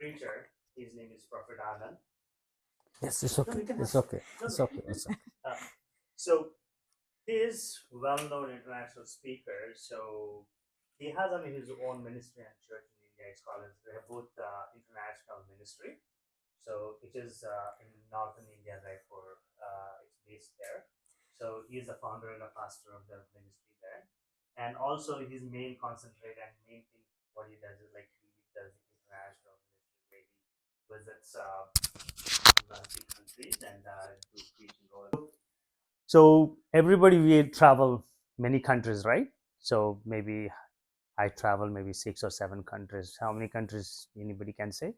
preacher. His name is Prophet Anand. Yes, it's okay. It's okay. It's okay. It's okay. So he is well-known international speaker. So he has his own ministry and church in India. It's called they have both international ministry. So it is in northern India, therefore it's based there. So he is the founder and a pastor of the ministry there. And also his main concentrate and main thing what he does is like he does international ministry where he visits countries and do preaching all. So everybody we travel many countries, right? So maybe I travel maybe 6 or 7 countries. How many countries anybody can say?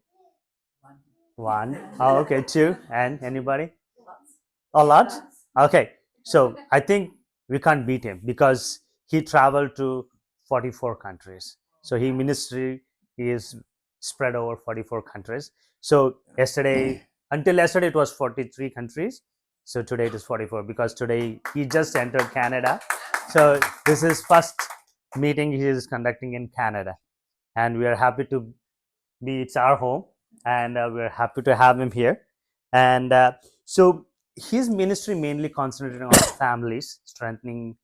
One. Oh, okay. Two. And anybody? A lot? Okay. So I think we can't beat him because he traveled to 44 countries. So he ministry is spread over 44 countries. So until yesterday, it was 43 countries. So today it is 44 because today he just entered Canada. So this is first meeting he is conducting in Canada. And we are happy to be, it's our home. And we're happy to have him here. And so his ministry mainly concentrated on families, strengthening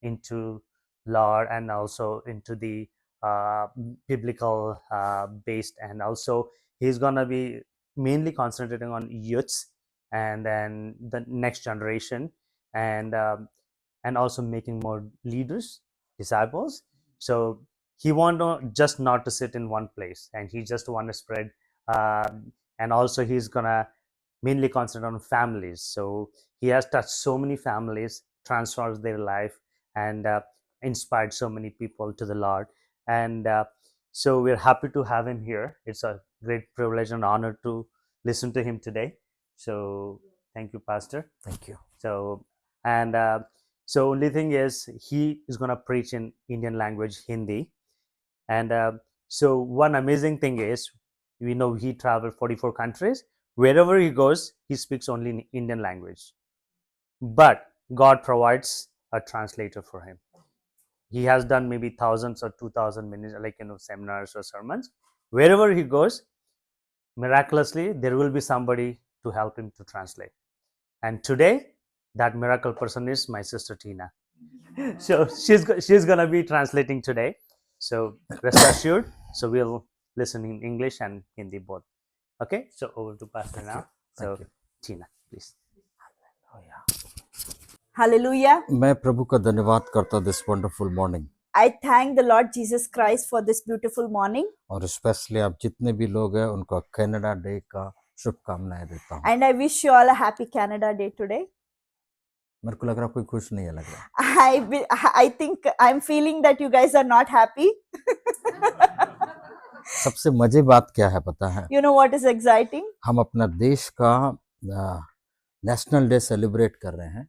into Lord and also into the uh, biblical based, and also he's gonna be mainly concentrating on youths and then the next generation, and also making more leaders, disciples. So he want to just not to sit in one place, and he just want to spread. And also he's gonna mainly concentrate on families. So he has touched so many families, transformed their life, and inspired so many people to the Lord. And so we're happy to have him here. It's a great privilege and honor to listen to him today. So thank you, Pastor. Thank you. So and so only thing is he is gonna preach in Indian language, Hindi. And so one amazing thing is we know he traveled 44 countries. Wherever he goes, he speaks only in Indian language. But God provides a translator for him. He has done maybe thousands or 2,000 minutes, like seminars or sermons. Wherever he goes, miraculously there will be somebody to help him to translate. And today, that miracle person is my sister Tina. So she's gonna be translating today. So rest assured. So we'll listen in English and Hindi both. Okay. So over to Pastor now. So Thank you. Tina, please. Oh, yeah. Hallelujah. मैं प्रभु का धन्यवाद करता हूँ this wonderful morning I thank the Lord Jesus Christ for this beautiful morning. और specially आप जितने भी लोग हैं उनको कनाडा डे का शुभकामनाएं देता हूँ And I wish you all a happy Canada Day today. मेरे को लग रहा कोई खुश नहीं है लग रहा I think I'm feeling that you guys are not happy. सबसे मजे बात क्या है पता है You know what is exciting? हम अपना देश का नेशनल डे सेलिब्रेट कर रहे हैं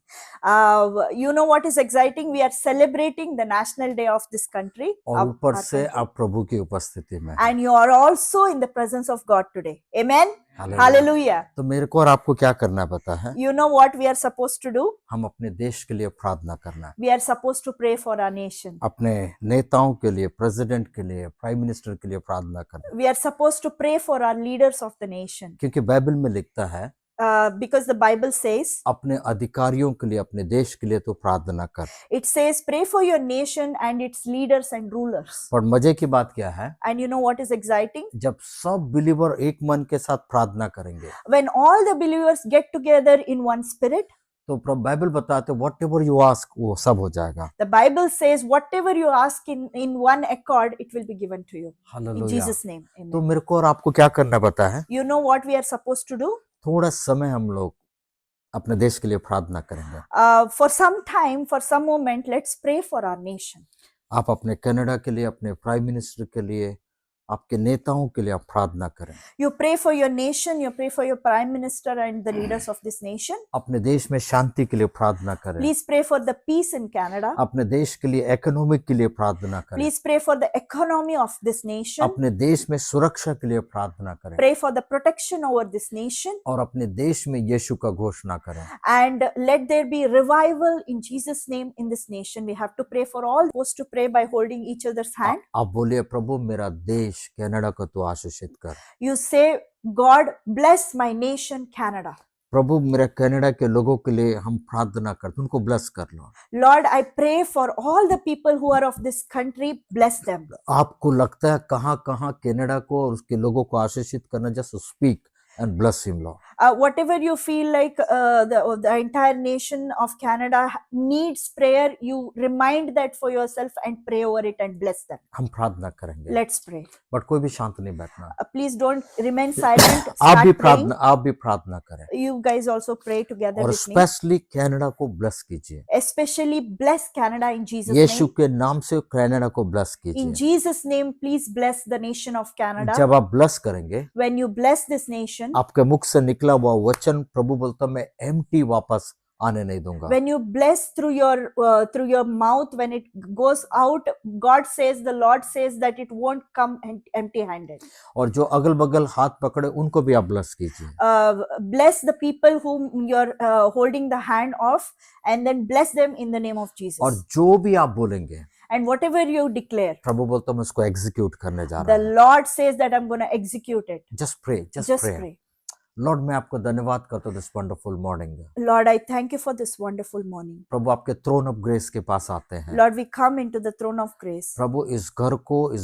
You know what is exciting? We are celebrating the National Day of this country. और ऊपर our से country. आप प्रभु की उपस्थिति में हैं। And you are also in the presence of God today. Amen. Hallelujah. Hallelujah. तो मेरे को और आपको क्या करना पता है You know what we are supposed to do? हम अपने देश के लिए प्रार्थना करना है We are supposed to pray for our nation. अपने नेताओं के लिए प्रेसिडेंट के लिए प्राइम मिनिस्टर के लिए प्रार्थना करना We are supposed to pray for our leaders of the nation. क्योंकि बाइबल में लिखता है Because the Bible says, अपने अधिकारियों के लिए अपने देश के लिए तो प्रार्थना कर it says, pray for your nation and its leaders and rulers. पर मजे की बात क्या है And you know what is exciting? जब सब बिलीवर एक मन के साथ प्रार्थना करेंगे When all the believers get together in one spirit, तो बाइबल बताते व्हाट एवर यू आस्क वो सब हो जाएगा the Bible says, whatever you ask in one accord, it will be given to you. In hallelujah Jesus' name. Amen. तो मेरे को और आपको क्या करना पता है You know what we are supposed to do? थोड़ा समय हम लोग अपने देश के लिए प्रार्थना करेंगे For some time, for some moment, let's pray for our nation. आप अपने कनाडा के लिए अपने प्राइम मिनिस्टर के लिए आपके नेताओं के लिए आप प्रार्थना करें You pray for your nation, you pray for your prime minister and the leaders of this nation. अपने देश में शांति के लिए प्रार्थना करें Please pray for the peace in Canada. अपने देश के लिए इकोनॉमिक के लिए प्रार्थना करें Please pray for the economy of this nation. अपने देश में सुरक्षा के लिए प्रार्थना करें Pray for the protection over this nation. और अपने देश में यीशु का घोषणा करें And let there be revival in Jesus' name in this nation. We have to pray for all. Supposed to pray by holding each other's hand. आप बोलिए प्रभु मेरा देश देश कनाडा को तू आशीषित कर। You say, God bless my nation, Canada. प्रभु मेरे कनाडा के लोगों के लिए हम प्रार्थना करते, उनको ब्लेस कर लो। Lord, I pray for all the people who are of this country, bless them. आपको लगता है कहाँ कहाँ कनाडा को और उसके लोगों को आशीषित करना, just speak and bless him, Lord. Whatever you feel like the entire nation of Canada needs prayer, you remind that for yourself and pray over it and bless them. हम प्रार्थना करेंगे, Let's pray. बट कोई भी शांत नहीं बैठना। Please don't remain silent. आप भी Start प्रार्थना करें praying. You guys also pray together और with me. स्पेशली कनाडा को ब्लेस कीजिए। Especially bless Canada in Jesus' यीशु name. के नाम से कनाडा को ब्लेस In कीजिए। Jesus' name, please bless the nation of Canada. जब आप ब्लेस करेंगे, When you bless this nation, आपके मुख से निकला हुआ वचन प्रभु बोलता मैं एम्प्टी वापस आने नहीं दूंगा। when you bless through your mouth, when it goes out, God says, the Lord says that it won't come empty-handed. और जो अगल बगल हाथ पकड़े उनको भी आप ब्लेस कीजिए। Bless the people whom you're holding the hand of, and then bless them in the name of Jesus. और जो भी आप बोलेंगे, And whatever you declare, प्रभु बोलता मैं उसको एग्जीक्यूट करने जा the रहा हूँ। Lord says that I'm going to execute it. Just pray, Just pray. Lord मैं आपको धन्यवाद करता हूँ this wonderful morning. Lord, I thank you for this wonderful morning. प्रभु आपके थ्रोन ऑफ ग्रेस के पास आते हैं। Lord, we come into the throne of grace. प्रभु इस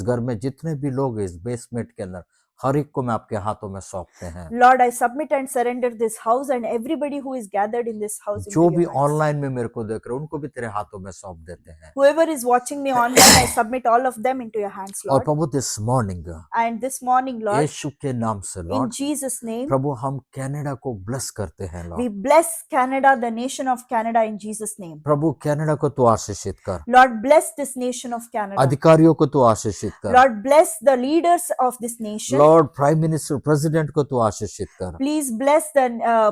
घर में जितने भी लोग हैं इस बेसमेंट के अंदर, हर एक को मैं आपके हाथों में सौंपते हैं। Lord, I submit and surrender this house and everybody who is gathered in this house. जो into भी your hands. ऑनलाइन में मेरे को देख रहे हैं उनको भी तेरे हाथों में सौंप देते हैं। Whoever is watching me online, I submit all of them into your hands, और Lord. Prabhu this morning And this morning, Lord, यीशु के नाम से in लॉर्ड Jesus' name, प्रभु हम कनाडा को ब्लेस करते हैं we Lord. bless Canada, the nation of Canada, in Jesus' name. Prabhu Canada को तू आशीषित कर, Lord, bless this nation of Canada. अधिकारियों को तू आशीषित कर, Lord, bless the leaders of this nation. Lord prime minister president को तू आशीषित कर। Please bless the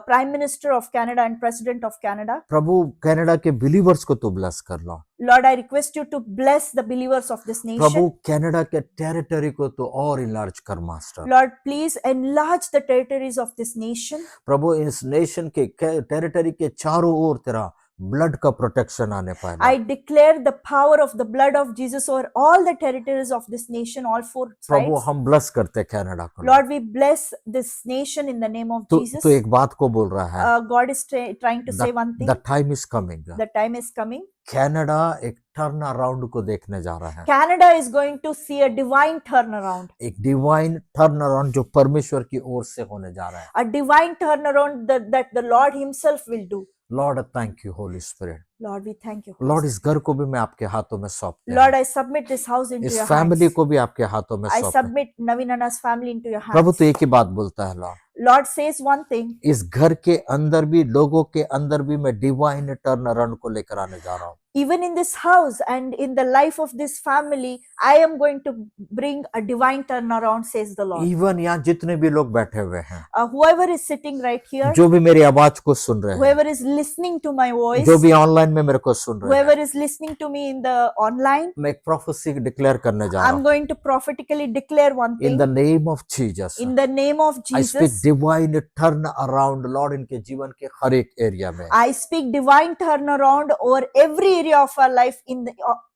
Prime Minister of Canada and President of Canada. Prabhu Canada के बिलीवर्स को तू ब्लेस कर लो। Lord, I request you to bless the believers of this Prabhu nation. Canada के territory को तू और इनलार्ज कर master. Lord, please enlarge the territories of this nation. प्रभु इस नेशन के टेरिटरी के चारों ओर तेरा ब्लड का प्रोटेक्शन आने पाए। I declare the power of the blood of Jesus over all the territories of this nation, all four Prabhu sides. हम bless करते हैं कनाडा को। Lord, we bless this nation in the name of Jesus. तो एक बात को बोल रहा है, God is trying to say one thing. The time is coming. The time is coming. Canada एक टर्न अराउंड को देखने जा रहा है। Canada is going to see a divine turnaround. एक डिवाइन टर्न अराउंड जो परमेश्वर की ओर से होने जा रहा है। A divine turnaround that the Lord Himself will do. Lord thank you Holi spirit. Lord, we thank you. Holy Lord इस घर को भी मैं आपके हाथों में सौंपते हैं। Lord, I submit this house into इस your फैमिली hands. को भी आपके हाथों में I सौंपते हैं। submit Navinana's family into your Prabhu hands. तो एक ही बात बोलता है Lord, Lord says one thing. इस घर के अंदर भी लोगों के अंदर भी मैं डिवाइन टर्न अराउंड को लेकर आने जा रहा हूँ। Even in this house and in the life of this family, I am going to bring a divine turnaround, says the Lord. Even यहाँ जितने भी लोग बैठे हुए हैं, Whoever is sitting right here, जो भी मेरी आवाज को सुन रहे हैं, whoever is listening to my voice, जो भी ऑनलाइन में मेरे को सुन रहे हैं, whoever is listening to me in the online, मैं एक प्रोफेसी डिक्लेयर करने जा रहा I'm हूँ। going to prophetically declare one in thing. The name of Jesus In the name of I speak Jesus, divine turn around Lord इनके जीवन के हर एक एरिया में। I speak divine turnaround over every area of our life,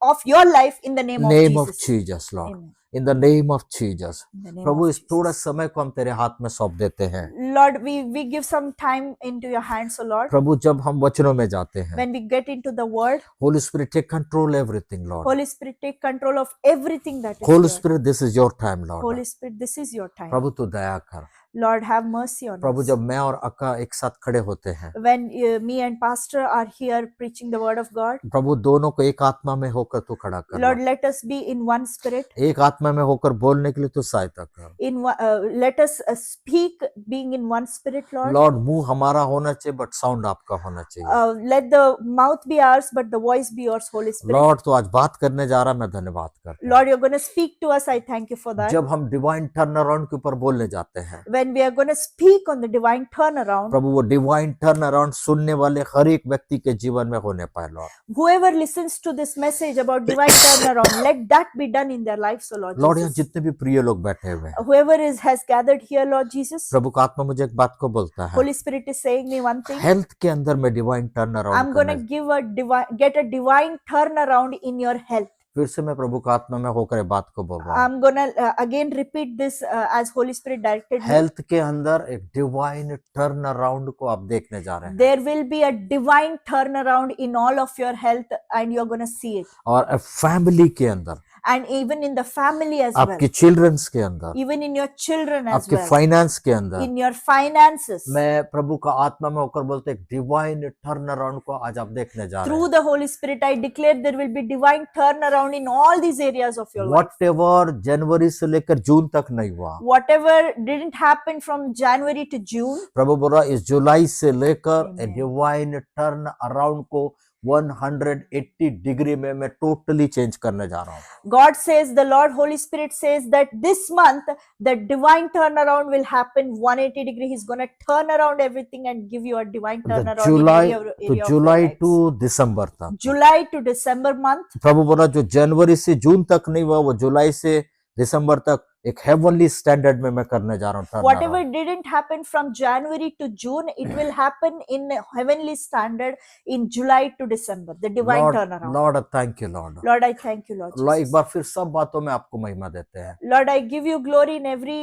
of your life, in the name of Jesus. Jesus Lord, Amen. In the name of Jesus. In the name Prabhu of इस थोड़ा Jesus. समय को हम तेरे हाथ में सौंप देते हैं। Lord, we give some time into your hands, O Lord. प्रभु जब हम वचनों में जाते हैं, When we get into the word, Holy Spirit take control everything Lord. Holy Spirit, take control of everything that is Holy here. Spirit this is your time Lord. Holy Spirit, this is your time. प्रभु तू दया कर। Lord, have mercy on Prabhu us. जब मैं और अक्का एक साथ खड़े होते हैं, When me and Pastor are here preaching the word of God, प्रभु दोनों को एक आत्मा में होकर तू खड़ा कर। Lord, let us be in one spirit. एक आत्मा में होकर बोलने के लिए तू सहायता कर। Let us speak being in one spirit, Lord. Lord मुंह हमारा होना चाहिए बट साउंड आपका होना चाहिए। Let the mouth be ours, but the voice be yours, Holy Spirit. Lord तो आज बात करने जा रहा, मैं धन्यवाद करता हूं। Lord, you're going to speak to us. I thank you for that. जब हम डिवाइन टर्न अराउंड के ऊपर बोलने जाते हैं, When we are going to speak on the divine turnaround, प्रभु वो डिवाइन टर्न अराउंड सुनने वाले हर एक व्यक्ति के जीवन में होने पाए Lord. whoever listens to this message about divine turnaround, let that be done in their lives, O Lord Lord यहाँ Jesus. जितने भी प्रिय लोग बैठे हुए हैं, Whoever has gathered here, Lord Jesus, प्रभु का आत्मा मुझे एक बात को बोलता है, Holy Spirit is saying me one thing. Health के अंदर मैं divine turn I'm around going to get a divine turnaround in your health. फिर से मैं प्रभु का आत्मा में होकर ये बात को बोल रहा हूँ। I'm gonna again repeat this as Holy Spirit directed me. Health के अंदर एक डिवाइन टर्न अराउंड को आप देखने जा रहे हैं, There will be a divine turnaround in all of your health, and you're gonna see it. और फैमिली के अंदर, And even in the family as well, आपके चिल्ड्रंस के अंदर, even in your children as आपके well, फाइनेंस के अंदर, in your finances. मैं प्रभु का आत्मा में होकर बोलते एक डिवाइन टर्न अराउंड को आज आप देखने जा रहे Through हैं। the Holy Spirit, I declare there will be divine turnaround in all these areas of your life. Whatever जनवरी से लेकर जून तक नहीं हुआ, Whatever didn't happen from January to June, प्रभु बोल रहा इस जुलाई से लेकर Amen. डिवाइन टर्न अराउंड को 180 डिग्री में मैं टोटली चेंज करने जा रहा हूँ। God says, the Lord Holy Spirit says that this month the divine turnaround will happen 180 degree. He's going to turn around everything and give you a divine turnaround in जुलाई area तो of your जुलाई lives. To दिसंबर तक, July to December month, प्रभु बोला जो जनवरी से जून तक नहीं हुआ वो जुलाई से दिसंबर तक एक हेवनली स्टैंडर्ड में मैं करने जा रहा हूँ turn whatever around। didn't happen from January to June, it will happen in heavenly standard in July to December, the divine turnaround. Lord thank you Lord. Lord, I thank you, Lord एक Jesus. बार फिर सब बातों में आपको महिमा देते हैं, Lord, I give you glory in every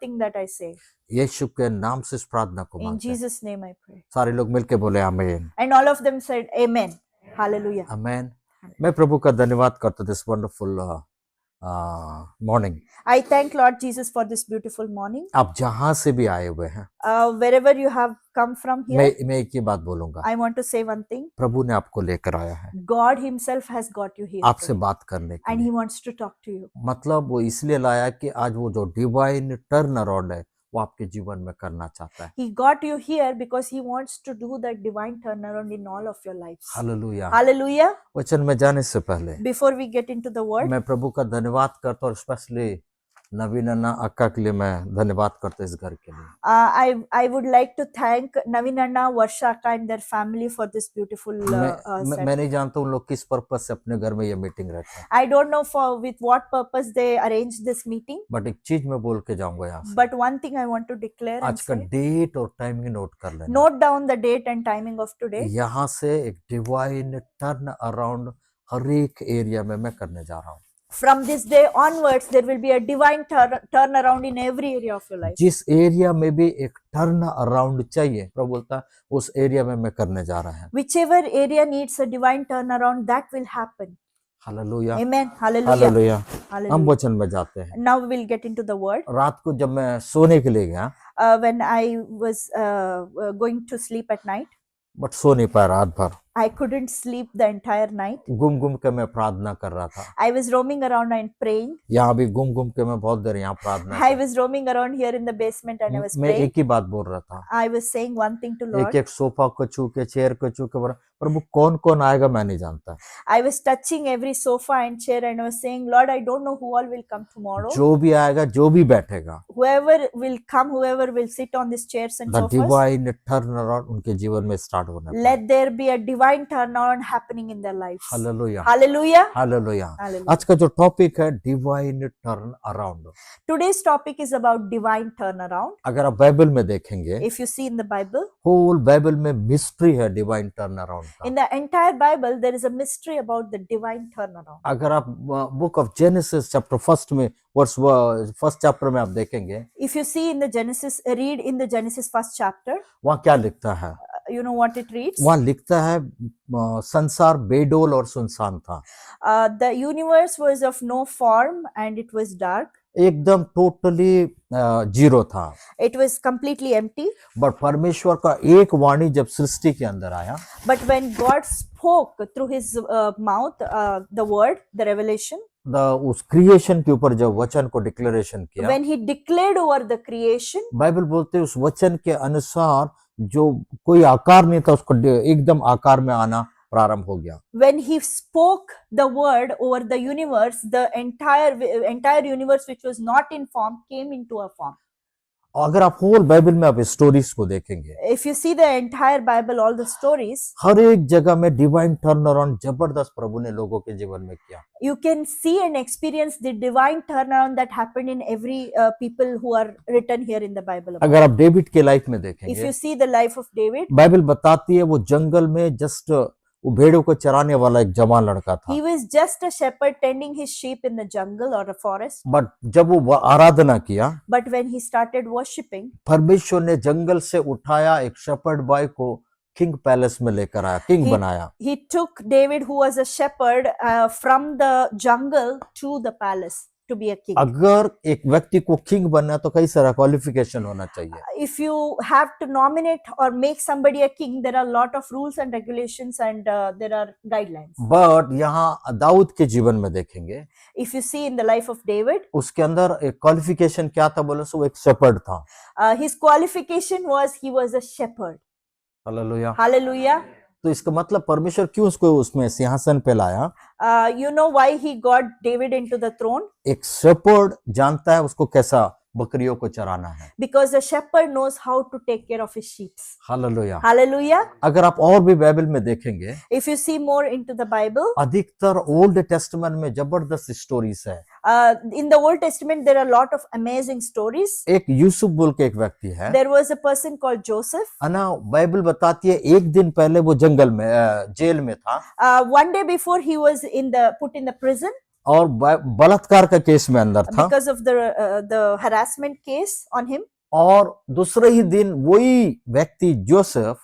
thing that I say. यीशु के नाम से इस प्रार्थना को In मांगते हैं। Jesus' name I pray. सारे लोग मिलके बोले आमीन And all of them said, Amen. Hallelujah. आमीन। मैं प्रभु का धन्यवाद करता हूं this wonderful morning. I thank Lord Jesus for this beautiful morning. आप जहां से भी आए हुए हैं, Wherever you have come from here, मैं एक ही बात बोलूंगा, I want to say one thing. प्रभु ने आपको लेकर आया है God Himself has got you here आपसे today, बात करने के and लिए। He wants to talk to you. मतलब वो इसलिए लाया कि आज वो जो डिवाइन टर्न अराउंड है वो आपके जीवन में करना चाहता है। He got you here because He wants to do that divine turnaround in all of your lives. Hallelujah. Hallelujah. वचन में जाने से पहले Before we get into the word, मैं प्रभु का धन्यवाद करता हूँ, स्पेशली नवीन अन्ना अक्का के लिए मैं धन्यवाद करता हूँ इस घर के लिए। I would like to thank Naveen Anna, Varsha Akka and their family for this beautiful मैं setting. नहीं जानता उन लोग किस पर्पज से अपने घर में ये मीटिंग रखते हैं, I don't know for with what purpose they arranged this meeting, but एक चीज मैं बोल के जाऊंगा यहाँ से, but one thing I want to declare and आज का say, डेट और टाइमिंग नोट कर लेना। note down the date and timing of today. यहाँ से एक डिवाइन टर्न अराउंड हर एक एरिया में मैं करने जा रहा हूँ। From this day onwards, there will be a divine turnaround in every area of your life. जिस एरिया में भी एक टर्न अराउंड चाहिए, प्रभु बोलता है उस एरिया में मैं करने जा रहा है। Whichever area needs a divine turnaround, that will happen. Hallelujah Amen. Hallelujah. Hallelujah. हम Hallelujah. वचन में जाते हैं। Now we will get into the word. रात को जब मैं सोने के लिए गया, When I was going to sleep at night, but so नहीं पाया रात भर, I couldn't sleep the entire night. घूम घूम के मैं प्रार्थना कर रहा था। I was roaming around and praying. यहाँ भी घूम घूम के मैं बहुत देर यहाँ प्रार्थना I कर, was roaming around here in the basement and I was मैं praying. एक ही बात बोल रहा था, I was saying one thing to Lord. एक एक सोफा को छू के, चेयर को छू के बोला, प्रभु कौन कौन आएगा मैं नहीं जानता, I was touching every sofa and chair and I was saying, Lord, I don't know who all will come tomorrow. जो भी आएगा, जो भी बैठेगा, Whoever will come, whoever will sit on these chairs and the sofas, divine turn around उनके जीवन में start होना है। let there be a divine turnaround happening in their lives. Hallelujah Hallelujah. Hallelujah. Hallelujah. आज का जो टॉपिक है divine turn around, Today's topic is about divine turnaround. अगर आप बाइबल में देखेंगे, If you see in the Bible, whole Bible में mystery है डिवाइन टर्न अराउंड का। in the entire Bible, there is a mystery about the divine turnaround. अगर आप book of genesis chapter first में वर्स फर्स्ट चैप्टर में आप देखेंगे, If you see in the Genesis, read in the Genesis first chapter, वहाँ क्या लिखता है? you know what it reads? वहाँ लिखता है संसार बेडोल और सुनसान था, The universe was of no form and it was dark. एकदम टोटली जीरो था। It was completely empty. But परमेश्वर का एक वाणी जब सृष्टि के अंदर आया, But when God spoke through his mouth, the word, the revelation, उस क्रिएशन के ऊपर जब वचन को डिक्लेरेशन किया, when he declared over the creation, Bible बोलते हैं उस वचन के अनुसार जो कोई आकार नहीं था उसको एकदम आकार में आना प्रारंभ हो गया। when he spoke the word over the universe, the entire universe which was not in form came into a form. अगर आप होल बाइबल में आप स्टोरीज को देखेंगे, If you see the entire Bible, all the stories, हर एक जगह में divine turn around जबरदस्त प्रभु ने लोगों के जीवन में किया। you can see and experience the divine turnaround that happened in every people who are written here in the Bible. अगर आप डेविड के लाइफ में If देखेंगे, you see the life of David, Bible बताती है वो जंगल में जस्ट वो भेड़ों को चराने वाला एक जवान लड़का था। He was just a shepherd tending his sheep in the jungle or a forest. But जब वो आराधना किया, But when he started worshipping, परमेश्वर ने जंगल से उठाया एक शेपर्ड बॉय को किंग पैलेस में लेकर आया, किंग He- बनाया। he took David, who was a shepherd, from the jungle to the palace to be a king. अगर एक व्यक्ति को किंग बनना है तो कई सारा क्वालिफिकेशन होना चाहिए। If you have to nominate or make somebody a king, there are a lot of rules and regulations, and there are guidelines. But यहाँ दाऊद के जीवन में देखेंगे, If you see in the life of David, उसके अंदर एक qualification क्या था बोले सो वो एक शेपर्ड था। his qualification was he was a shepherd. Hallelujah. Hallelujah. तो इसका मतलब परमेश्वर क्यों उसको उसमें सिंहासन पे लाया? You know why he got David into the throne? एक शेपर्ड जानता है उसको कैसा बकरियों को चराना है। Because a shepherd knows how to take care of his sheep. Hallelujah. Hallelujah. अगर आप और भी बाइबल में देखेंगे, If you see more into the Bible, अधिकतर ओल्ड टेस्टमेंट में जबरदस्त स्टोरीज है। in the Old Testament, there are a lot of amazing stories. एक यूसुफ बोल के एक व्यक्ति है, There was a person called Joseph. है ना, बाइबल बताती है एक दिन पहले वो जंगल में जेल में था One day before he was put in the prison और बलात्कार का केस में अंदर था, because of the harassment case on him. और दूसरे ही दिन वही व्यक्ति जोसेफ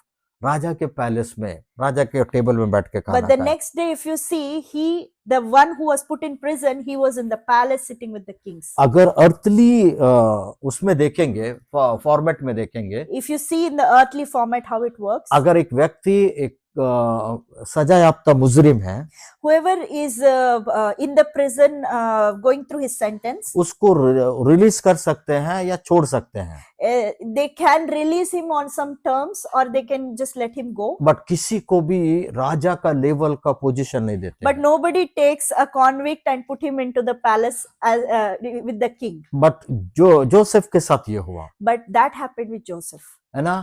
राजा के पैलेस में राजा के टेबल में बैठ के खाना But the खाया। next day, if you see, the one who was put in prison, he was in the palace sitting with the kings. अगर अर्थली उसमें देखेंगे, फॉर्मेट में देखेंगे, If you see in the earthly format how it works, अगर एक व्यक्ति एक सजा याफ्ता मुजरिम है, whoever is in the prison going through his sentence, उसको रिलीज कर सकते हैं या छोड़ सकते हैं, they can release him on some terms or they can just let him go. But किसी को भी राजा का लेवल का पोजीशन नहीं देते। But nobody takes a convict and put him into the palace as, with the king. But Joseph के साथ ये हुआ, But that happened with Joseph. है ना,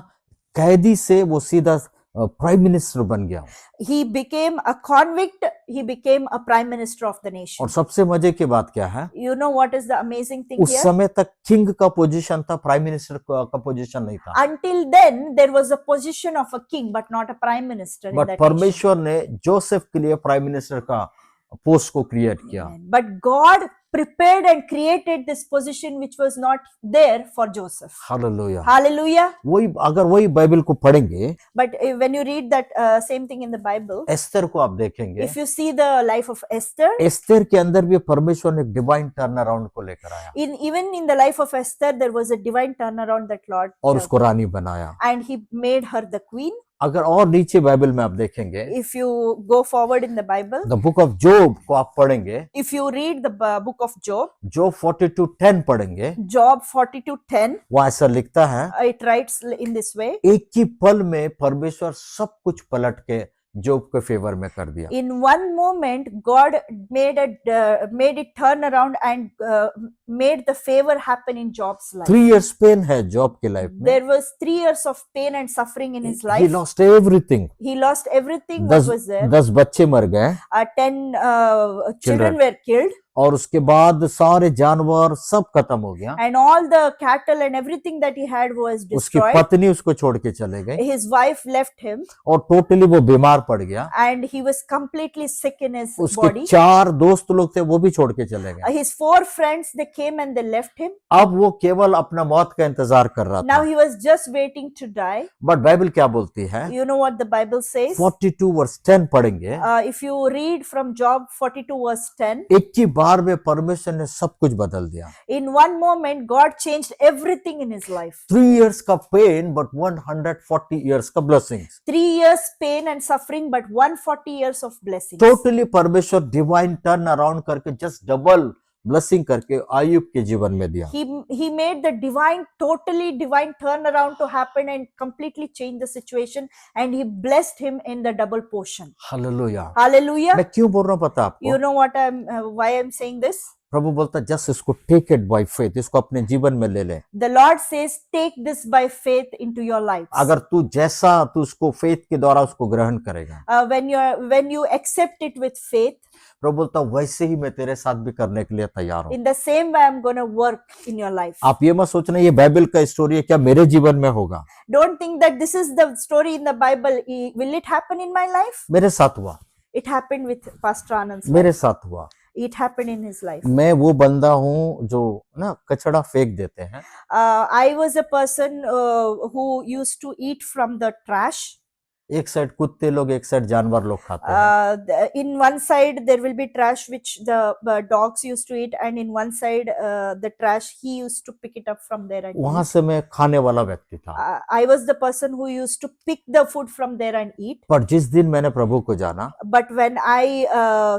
कैदी से वो सीधा प्राइम मिनिस्टर बन गया। He became a convict, he became a prime minister of the nation. और सबसे मजे की बात क्या है, You know what is the amazing thing उस here? समय तक किंग का पोजीशन था, प्राइम मिनिस्टर का पोजीशन नहीं था। Until then, there was a position of a king, but not a prime minister in but that nation. परमेश्वर ने जोसेफ के लिए प्राइम मिनिस्टर का पोस्ट को क्रिएट किया। But God prepared and created this position which was not there for Joseph. Hallelujah. Hallelujah. वही अगर वही बाइबल को पढ़ेंगे, But when you read that same thing in the Bible, Esther को आप देखेंगे, if you see the life of Esther, Esther के अंदर भी परमेश्वर ने डिवाइन टर्न अराउंड को लेकर आया even in the life of Esther, there was a divine turnaround that Lord और did. उसको रानी बनाया। And he made her the queen. अगर और नीचे बाइबल में आप देखेंगे, If you go forward in the Bible, the book of Job को आप पढ़ेंगे, if you read the book of Job, जोब 42:10 पढ़ेंगे, Job 42:10, वो ऐसा लिखता है, it writes in this way. एक ही पल में परमेश्वर सब कुछ पलट के जोब के फेवर में कर दिया। In one moment, God made it turn around and made the favor happen in Job's life. 3 years pen है जॉब के लाइफ में। There was 3 years of pain and suffering in his He life. lost everything. He lost everything that was there. 10 बच्चे मर गए 10 children were killed, और उसके बाद सारे जानवर सब खत्म हो गया। and all the cattle and everything that he had was उसकी destroyed. पत्नी उसको छोड़ के चले गए His wife left him, और टोटली वो बीमार पड़ गया। and he was completely sick in his उसके body. 4 दोस्त लोग थे वो भी छोड़ के चले गए। His 4 friends, they came and they left him. अब वो केवल अपना मौत का इंतजार कर रहा Now था। he was just waiting to die. But Bible क्या बोलती है? You know what the Bible says? 42:10 पढ़ेंगे, If you read from Job 42:10, एक ही बार में परमेश्वर ने सब कुछ बदल दिया। in one moment, God changed everything in his life. 3 years का पेन बट 140 years का blessings. 3 years pain and suffering, but 140 years of blessings. Totally परमेश्वर डिवाइन टर्न अराउंड करके जस्ट डबल ब्लेसिंग करके आयुब के जीवन में दिया। He made the totally divine turnaround to happen and completely change the situation, and he blessed him in the double portion. Hallelujah. Hallelujah. मैं क्यों बोल रहा हूँ पता You आपको? know what why I'm saying this? प्रभु बोलता जस्ट इसको take it by faith, इसको अपने जीवन में ले ले। The Lord says, take this by faith into your lives. अगर तू उसको फेथ के द्वारा उसको ग्रहण करेगा, When you accept it with faith, प्रभु बोलता वैसे ही मैं तेरे साथ भी करने के लिए तैयार हूँ। in the same way I'm going to work in your life. आप ये मत सोचना ये बाइबल का स्टोरी है, क्या मेरे जीवन में होगा? Don't think that this is the story in the Bible. Will it happen in my life? मेरे साथ हुआ, It happened with Pastor Anand's life. मेरे साथ हुआ। It happened in his life. मैं वो बंदा हूँ जो ना कचड़ा फेंक देते हैं। I was a person who used to eat from the trash. एक साइड कुत्ते लोग, एक साइड जानवर लोग खाते हैं। In one side there will be trash which the dogs used to eat, and in one side the trash he used to pick it up from there and वहां eat. से मैं खाने वाला व्यक्ति था। I was the person who used to pick the food from there and eat. पर जिस दिन मैंने प्रभु को जाना, But when I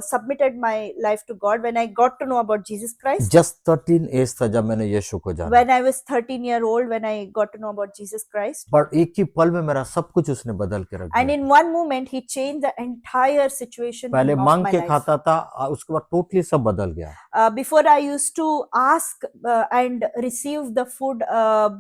submitted my life to God, when I got to know about Jesus Christ, just 13 age था जब मैंने यीशु को जाना। when I was 13-year-old, when I got to know about Jesus Christ, पर एक ही पल में मेरा सब कुछ उसने बदल के रख and दिया। in one moment he changed the entire situation पहले of मांग my के life. खाता था, उसके बाद टोटली सब बदल गया। Before I used to ask and receive the food,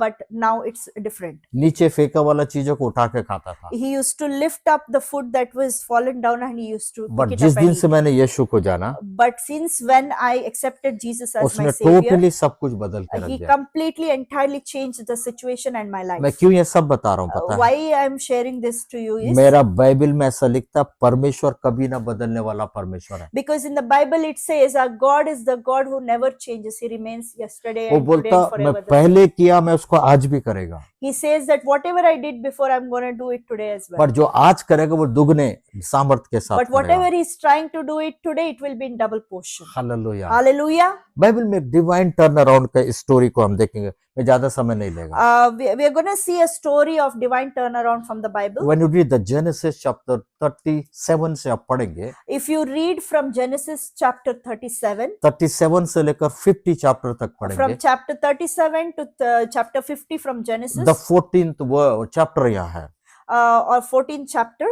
but now it's different. नीचे फेंका वाला चीजों को उठा के खाता था। He used to lift up the food that was fallen down and he used to but pick it जिस up दिन and से eat. मैंने यीशु को जाना, But since when I accepted Jesus as उसने my Savior, टोटली सब कुछ बदल के रख he दिया। completely, entirely changed the situation and my मैं life. क्यों ये सब बता रहा हूँ पता है? Why I am sharing this to you is मेरा बाइबल में ऐसा लिखता परमेश्वर कभी ना बदलने वाला परमेश्वर है। because in the Bible it says our God is the God who never changes. He remains yesterday वो and today बोलता and मैं forever. the same. पहले किया मैं उसको आज भी करेगा, He says that whatever I did before, I'm going to do it today as well. पर जो आज करेगा वो दुगने सामर्थ्य के साथ But whatever करेगा। he's trying to do it today, it will be in double portion. Hallelujah. Hallelujah. Bible में एक डिवाइन टर्न अराउंड का स्टोरी को हम देखेंगे, मैं ज्यादा समय नहीं लेगा। We are going to see a story of divine turnaround from the Bible. When you read the Genesis chapter 37 से आप पढ़ेंगे, If you read from Genesis chapter 37, 37 से लेकर 50 चैप्टर तक from पढ़ेंगे। chapter 37 to chapter 50 from Genesis, The 14th chapter यहाँ है। or 14th chapter,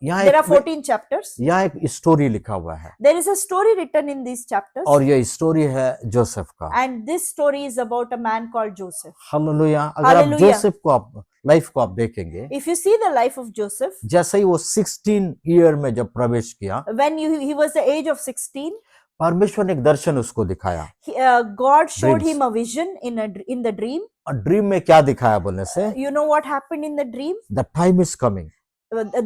यहाँ there are एक 14 chapters. यहाँ एक स्टोरी लिखा हुआ है There is a story written in these chapters, और ये स्टोरी है जोसेफ का। and this story is about a man called Joseph. Hallelujah. अगर आप Hallelujah. जोसेफ को आप लाइफ को आप देखेंगे, If you see the life of Joseph, जैसे ही वो 16 ईयर में जब प्रवेश किया, when he was the age of 16, परमेश्वर ने एक दर्शन उसको दिखाया। God showed Dreams. him a vision in the dream. और ड्रीम में क्या दिखाया बोलने से, You know what happened in the dream? The time is coming.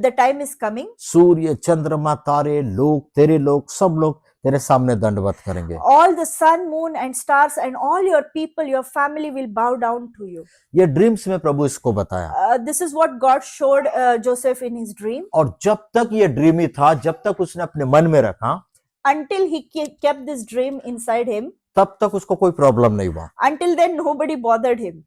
The time is coming. सूर्य, चंद्रमा, तारे, लोग, तेरे लोग, सब लोग तेरे सामने दंडवत करेंगे। All the sun, moon, and stars, and all your people, your family will bow down to you. ये ड्रीम्स में प्रभु इसको बताया। This is what God showed Joseph in his dream. और जब तक ये ड्रीम ही था, जब तक उसने अपने मन में रखा, Until he kept this dream inside him, तब तक उसको कोई प्रॉब्लम नहीं हुआ, until then nobody bothered him.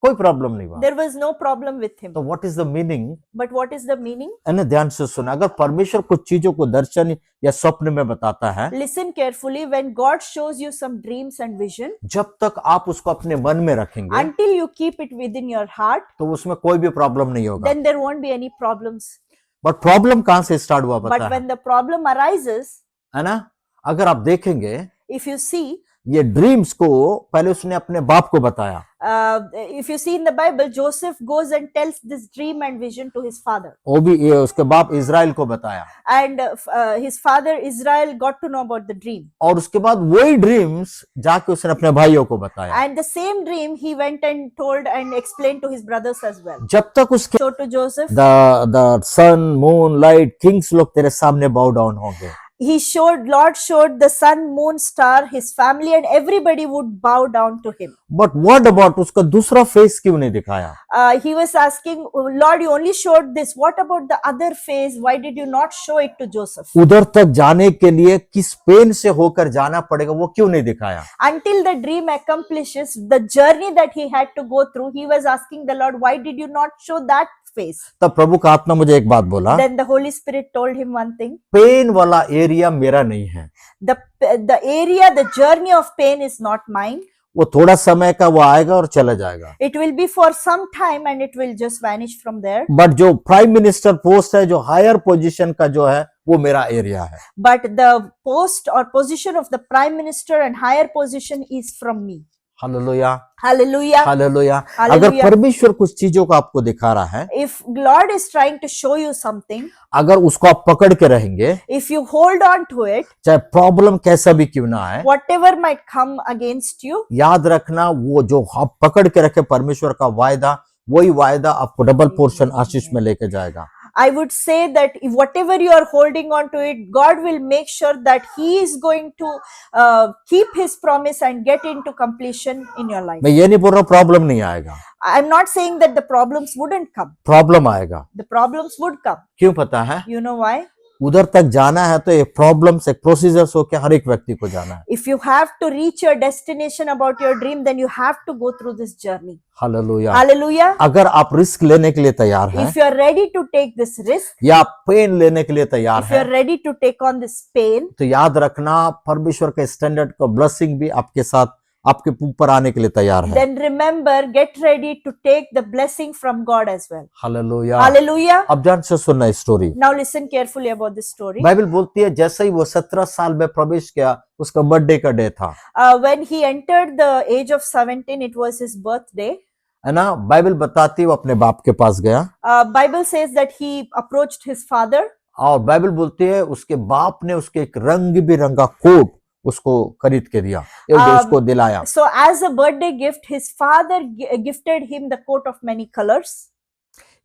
कोई प्रॉब्लम नहीं हुआ। There was no problem with him. तो what is the meaning? But what is the meaning? ध्यान से सुना, अगर परमेश्वर कुछ चीजों को दर्शन या स्वप्न में बताता है, Listen carefully. When God shows you some dreams and vision, जब तक आप उसको अपने मन में रखेंगे, until you keep it within your heart, तो उसमें कोई भी प्रॉब्लम नहीं होगा। then there won't be any problems. But problem कहाँ से स्टार्ट हुआ But पता है? when the problem arises, है ना? अगर आप देखेंगे, if you see, ये ड्रीम्स को पहले उसने अपने बाप को बताया। if you see in the Bible, Joseph goes and tells this dream and vision to his father. वो भी ये उसके बाप इजराइल को बताया, And his father Israel got to know about the dream. और उसके बाद वही ड्रीम्स जाके उसने अपने भाइयों को बताया। And the same dream he went and told and explained to his brothers as well. जब तक उसके So to Joseph, the sun, moon, light, kings लोग तेरे सामने बाउ डाउन होंगे। Lord showed the sun, moon, star, his family, and everybody would bow down to him. But what about उसका दूसरा फेस क्यों नहीं दिखाया? He was asking, Lord, you only showed this. What about the other face? Why did you not show it to Joseph? उधर तक जाने के लिए किस पेन से होकर जाना पड़ेगा वो क्यों नहीं दिखाया? Until the dream accomplishes the journey that he had to go through, he was asking the Lord, why did you not show that face? तब प्रभु का आत्मा मुझे एक बात बोला, Then the Holy Spirit told him one thing. Pain वाला area मेरा नहीं है, The area, the journey of pain is not mine. वो थोड़ा समय का वो आएगा और चला जाएगा। It will be for some time and it will just vanish from there. But जो प्राइम मिनिस्टर पोस्ट है, जो हायर पोजीशन का जो है, वो मेरा एरिया है। but the post or position of the prime minister and higher position is from me. Hallelujah, Hallelujah. Hallelujah. अगर Hallelujah. परमेश्वर कुछ चीजों को आपको दिखा रहा है, If Lord is trying to show you something, अगर उसको आप पकड़ के रहेंगे, if you hold on to it, चाहे प्रॉब्लम कैसा भी क्यों ना आए, whatever might come against you, याद रखना वो जो आप पकड़ के रखे परमेश्वर का वायदा, वही वायदा आपको डबल पोर्शन आशीष में लेके जाएगा। I would say that if whatever you are holding on to it, God will make sure that He is going to keep His promise and get into completion in your life. मैं ये नहीं बोल रहा problem नहीं आएगा, I'm not saying that the problems wouldn't come. Problem आएगा। The problems would come. क्यों पता है? You know why? उधर तक जाना है तो एक प्रॉब्लम से प्रोसीजर्स होके हर एक व्यक्ति को जाना है। If you have to reach your destination about your dream, then you have to go through this journey. Hallelujah. Hallelujah. अगर आप रिस्क लेने के लिए तैयार हैं, If you are ready to take this risk, या आप पेन लेने के लिए तैयार if you हैं, are ready to take on this pain, तो याद रखना परमेश्वर के स्टैंडर्ड का ब्लेसिंग भी आपके साथ आपके ऊपर आने के लिए तैयार है। then remember, get ready to take the blessing from God as well. Hallelujah. Hallelujah. अब ध्यान से सुनना story. Now listen carefully about this story. Bible बोलती है जैसे ही वो 17 साल में प्रवेश किया, उसका बर्थडे का डे था, When he entered the age of 17, it was his birthday. है ना। बाइबल बताती है वो अपने बाप के पास गया, Bible says that he approached his father. और बाइबल बोलती है उसके बाप ने उसके एक रंग बिरंगा कोट उसको खरीद के दिया, उसको दिलाया। So as a birthday gift, his father gifted him the coat of many colors.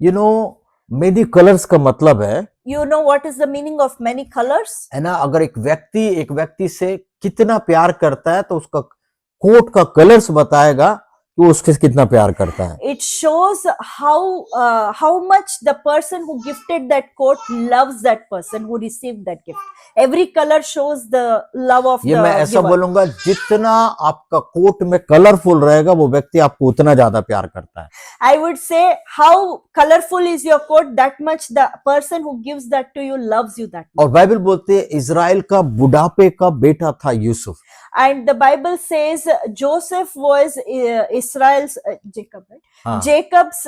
You know many colours का मतलब है, You know what is the meaning of many colors? है ना, अगर एक व्यक्ति से कितना प्यार करता है तो उसका कोट का कलर्स बताएगा कि वो उसके कितना प्यार करता है। It shows how much the person who gifted that coat loves that person who received that gift. Every color shows the love of ये the मैं ऐसा giver. बोलूंगा, जितना आपका कोट में कलरफुल रहेगा वो व्यक्ति आपको उतना ज्यादा प्यार करता है। I would say how colorful is your coat, that much the person who gives that to you loves you that much. और बाइबल बोलती है इजराइल का बुढ़ापे का बेटा था Yusuf, And the Bible says Joseph was Israel's Jacob, right? हाँ। Jacob's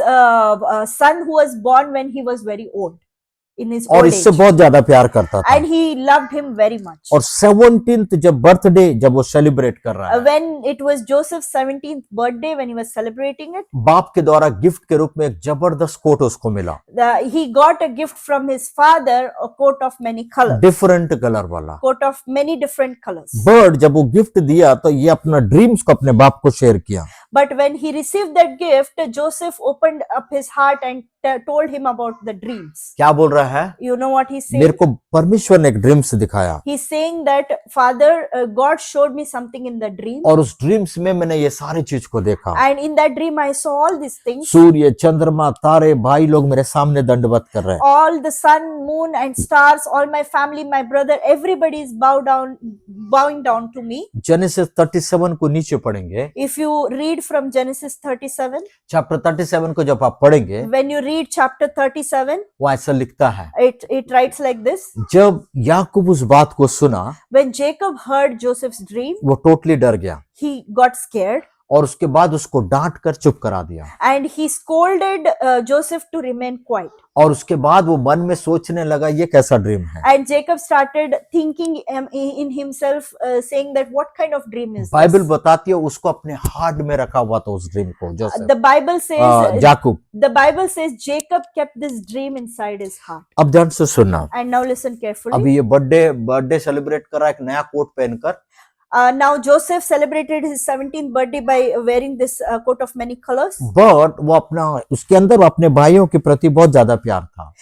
son who was born when he was very old, in his और old इससे age. बहुत ज्यादा प्यार करता था। And he loved him very much. और 17th जब बर्थडे जब वो सेलिब्रेट कर रहा है, When it was Joseph's 17th birthday, when he was celebrating it, बाप के द्वारा गिफ्ट के रूप में एक जबरदस्त कोट उसको मिला, he got a gift from his father, a coat of many colors, different colour वाला। coat of many different colors. Bird जब वो गिफ्ट दिया तो ये अपना ड्रीम्स को अपने बाप को शेयर किया। But when he received that gift, Joseph opened up his heart and told him about the dreams. क्या बोल रहा है? You know what he's saying? मेरे को परमेश्वर ने एक ड्रीम्स दिखाया, He's saying that, Father, God showed me something in the dream. और उस ड्रीम्स में मैंने ये सारी चीज को देखा। And in that dream, I saw all these things. सूर्य, चंद्रमा, तारे, भाई लोग मेरे सामने दंडवत कर रहे हैं। All the sun, moon, and stars, all my family, my brother, everybody is bowing down to me. Genesis 37 को नीचे पढ़ेंगे, If you read from Genesis 37, chapter 37 को जब आप पढ़ेंगे, when you read chapter 37, वो ऐसा लिखता है, it writes like this. जब याकूब उस बात को सुना, When Jacob heard Joseph's dream, वो टोटली डर गया, he got scared और उसके बाद उसको डांट कर चुप करा दिया, and he scolded Joseph to remain quiet. और उसके बाद वो मन में सोचने लगा ये कैसा ड्रीम है। And Jacob started thinking in himself, saying that what kind of dream is Bible this? बताती है उसको अपने हार्ट में रखा हुआ था उस ड्रीम को, Joseph, The Bible says Yakub. Jacob kept this dream inside his heart. अब ध्यान से सुनना, And now listen carefully. अभी ये बर्थडे सेलिब्रेट कर रहा है एक नया कोट पहनकर, Now Joseph celebrated his 17th birthday by wearing this coat of many colors. But वो अपना उसके अंदर वो अपने भाइयों के प्रति बहुत ज्यादा प्यार था,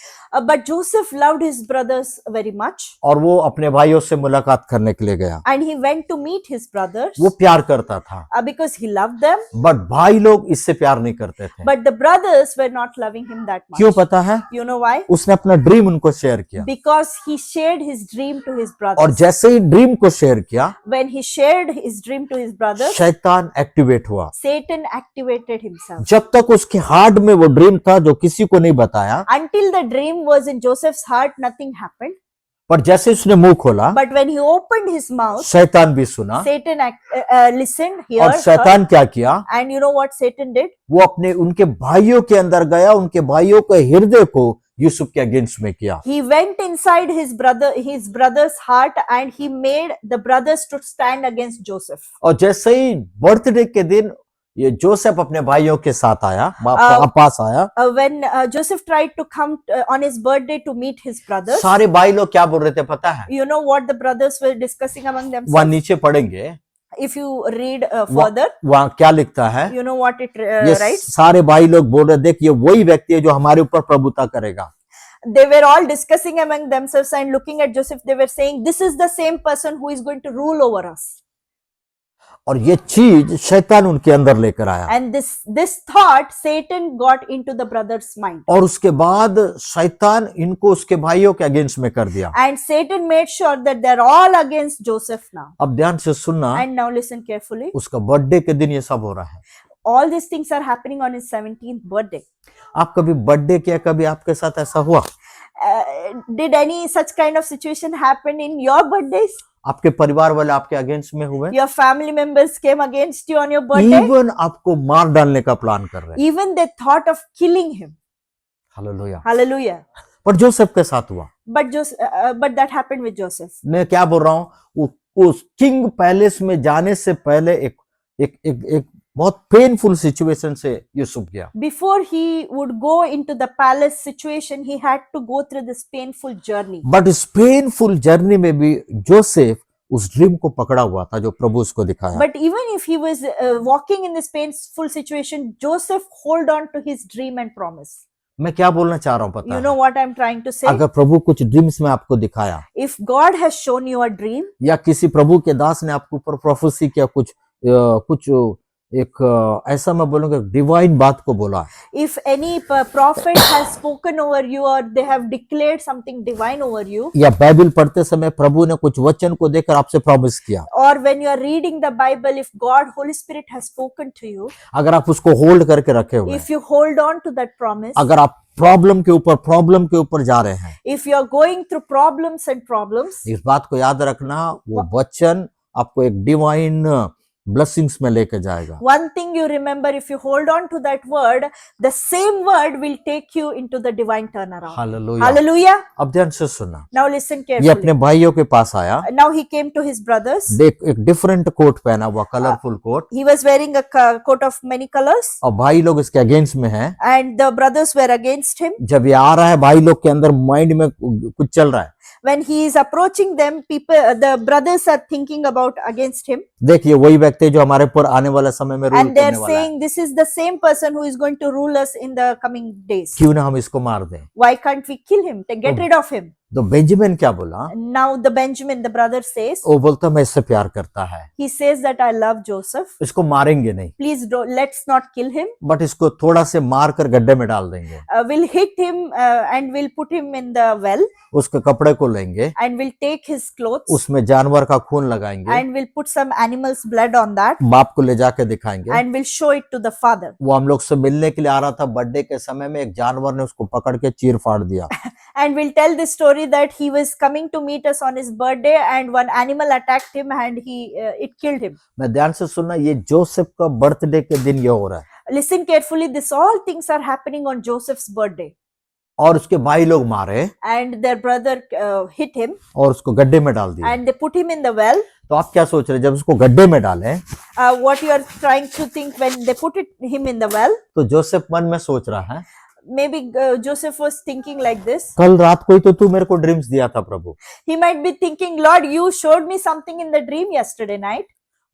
But Joseph loved his brothers very much, और वो अपने भाइयों से मुलाकात करने के लिए गया। and he went to meet his brothers वो प्यार करता था, because he loved them. But भाई लोग इससे प्यार नहीं करते थे। But the brothers were not loving him that much. क्यों पता है? You know why? उसने अपना ड्रीम उनको शेयर किया, Because he shared his dream to his और brothers. जैसे ही ड्रीम को शेयर किया, When he shared his dream to his brothers, शैतान एक्टिवेट हुआ। Satan activated himself. जब तक उसके हार्ट में वो ड्रीम था जो किसी को नहीं बताया, Until the dream was in Joseph's heart, nothing happened. पर जैसे उसने मुंह खोला, But when he opened his mouth, शैतान भी सुना, Satan listened, और heard, शैतान क्या किया? and you know what Satan did? वो अपने उनके भाइयों के अंदर गया, उनके भाइयों के हृदय को यूसुफ के अगेंस्ट में किया। He went inside his brother's heart, and he made the brothers to stand against Joseph. और जैसे ही बर्थडे के दिन ये जोसेफ अपने भाइयों के साथ आया, पास आया, When Joseph tried to come on his birthday to meet his brothers, सारे भाई लोग क्या बोल रहे थे पता है? you know what the brothers were discussing among वहां themselves? नीचे पढ़ेंगे, If you read further, वहां क्या लिखता है? you know what it ये writes? सारे भाई लोग बोल रहे, देख ये वही व्यक्ति है जो हमारे ऊपर प्रभुता करेगा। They were all discussing among themselves and looking at Joseph. They were saying, this is the same person who is going to rule over us. और ये चीज शैतान उनके अंदर लेकर आया, And this thought Satan got into the brother's mind. और उसके बाद शैतान इनको उसके भाइयों के अगेंस्ट में कर दिया। And Satan made sure that they're all against Joseph now. अब ध्यान से सुनना, And now listen carefully. उसका बर्थडे के दिन ये सब हो रहा है। All these things are happening on his 17th birthday. आप कभी बर्थडे किया, कभी आपके साथ ऐसा हुआ? Did any such kind of situation happen in your birthdays? आपके परिवार वाले आपके अगेंस्ट में हुए? Your family members came against you on your birthday? Even आपको मार डालने का प्लान कर रहे हैं। Even they thought of killing him. Hallelujah. Hallelujah. पर जोसेफ के साथ हुआ। But that happened with Joseph. मैं क्या बोल रहा हूँ, उस किंग पैलेस में जाने से पहले एक बहुत पेनफुल सिचुएशन से यूसुफ गया। Before he would go into the palace situation, he had to go through this painful journey. But इस पेनफुल जर्नी में भी जोसेफ उस ड्रीम को पकड़ा हुआ था जो प्रभु उसको दिखाया। But even if he was walking in this painful situation, Joseph hold on to his dream and promise. मैं क्या बोलना चाह रहा हूँ पता You know है? what I'm trying to say? अगर प्रभु कुछ ड्रीम्स में आपको दिखाया, If God has shown you a dream, या किसी प्रभु के दास ने आपके ऊपर प्रोफेसी किया, कुछ एक ऐसा मैं बोलूंगा डिवाइन बात को बोला, if any prophet has spoken over you or they have declared something divine over you, या बाइबल पढ़ते समय प्रभु ने कुछ वचन को देकर आपसे प्रॉमिस किया, or when you are reading the Bible, if God, Holy Spirit has spoken to you, अगर आप उसको होल्ड करके रखे हुए if you hold on to that promise, अगर आप प्रॉब्लम के ऊपर जा रहे हैं, if you are going through problems, इस बात को याद रखना, वो वचन आपको एक डिवाइन ब्लेसिंग्स में लेके जाएगा। one thing you remember, if you hold on to that word, the same word will take you into the divine turnaround. Hallelujah. Hallelujah. अब ध्यान से सुनना, Now listen ये carefully. अपने भाइयों के पास आया, Now he came to his brothers. देख एक डिफरेंट कोट पहना हुआ, colourful coat, He was wearing a coat of many colors, और भाई लोग इसके अगेंस्ट में हैं। and the brothers were against him. जब ये आ रहा है, भाई लोग के अंदर माइंड में कुछ चल रहा है। When he is approaching them, the brothers are thinking about against him, देखिए वही व्यक्ति जो हमारे ऊपर आने वाला समय में रूल and they करने are वाला है, saying, this is the same person who is going to rule us in the coming days. क्यों ना हम इसको मार दें। Why can't we kill him, to get rid of him? तो बेंजामिन क्या बोला? Now the Benjamin, the brother says, वो बोलता मैं इससे प्यार करता है, he says that I love Joseph. इसको मारेंगे नहीं, Please let's not kill him. But इसको थोड़ा से मार कर गड्ढे में डाल देंगे, We'll hit him and we'll put him in the well, उसके कपड़े को लेंगे, and we'll take his clothes, उसमें जानवर का खून लगाएंगे, and we'll put some animal's blood on that, बाप को ले जाके दिखाएंगे। and we'll show it to the father. वो हम लोग से मिलने के लिए आ रहा था, बर्थडे के समय में एक जानवर ने उसको पकड़ के चीर फाड़ दिया। And we'll tell this story that he was coming to meet us on his birthday, and one animal attacked him, and it killed him. मैं ध्यान से सुनना, ये जोसेफ का बर्थडे के दिन ये हो रहा है, Listen carefully. This all things are happening on Joseph's birthday, और उसके भाई लोग मारे and their brother hit him, और उसको गड्ढे में डाल दिया। and they put him in the well. तो आप क्या सोच रहे हैं, जब उसको गड्ढे में डाले What you are trying to think when they put him in the well? तो जोसेफ मन में सोच रहा है, Maybe Joseph was thinking like this. कल रात को ही तो तू मेरे को ड्रीम्स दिया था प्रभु, He might be thinking, Lord, you showed me something in the dream yesterday night,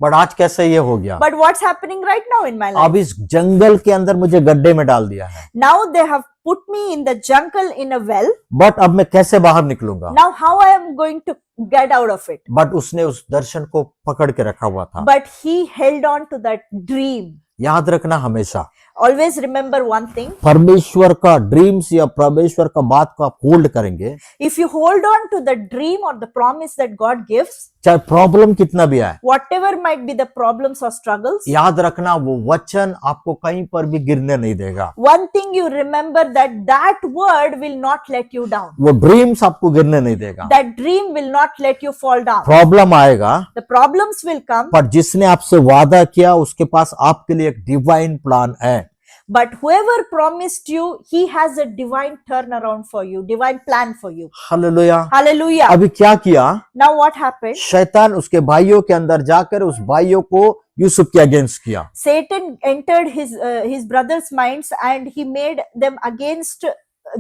but आज कैसे ये हो गया? but what's happening right now in my life? अब इस जंगल के अंदर मुझे गड्ढे में डाल दिया है, Now they have put me in the jungle in a well. But अब मैं कैसे बाहर निकलूंगा? Now how I am going to get out of it? But उसने उस दर्शन को पकड़ के रखा हुआ था। But he held on to that dream. याद रखना हमेशा, Always remember one thing. परमेश्वर का ड्रीम्स या परमेश्वर का बात को आप होल्ड करेंगे, If you hold on to the dream or the promise that God gives, चाहे प्रॉब्लम कितना भी आए, whatever might be the problems or struggles, याद रखना वो वचन आपको कहीं पर भी गिरने नहीं देगा। one thing you remember, that word will not let you down. वो ड्रीम्स आपको गिरने नहीं देगा। That dream will not let you fall down. Problem आएगा, The problems will come, पर जिसने आपसे वादा किया उसके पास आपके लिए एक डिवाइन प्लान है। But whoever promised you, he has a divine turnaround for you, divine plan for you. Hallelujah. Hallelujah. अभी क्या किया? Now what happened? शैतान उसके भाइयों के अंदर जाकर उस भाइयों को यूसुफ के अगेंस्ट किया। Satan entered his brothers' minds and he made them against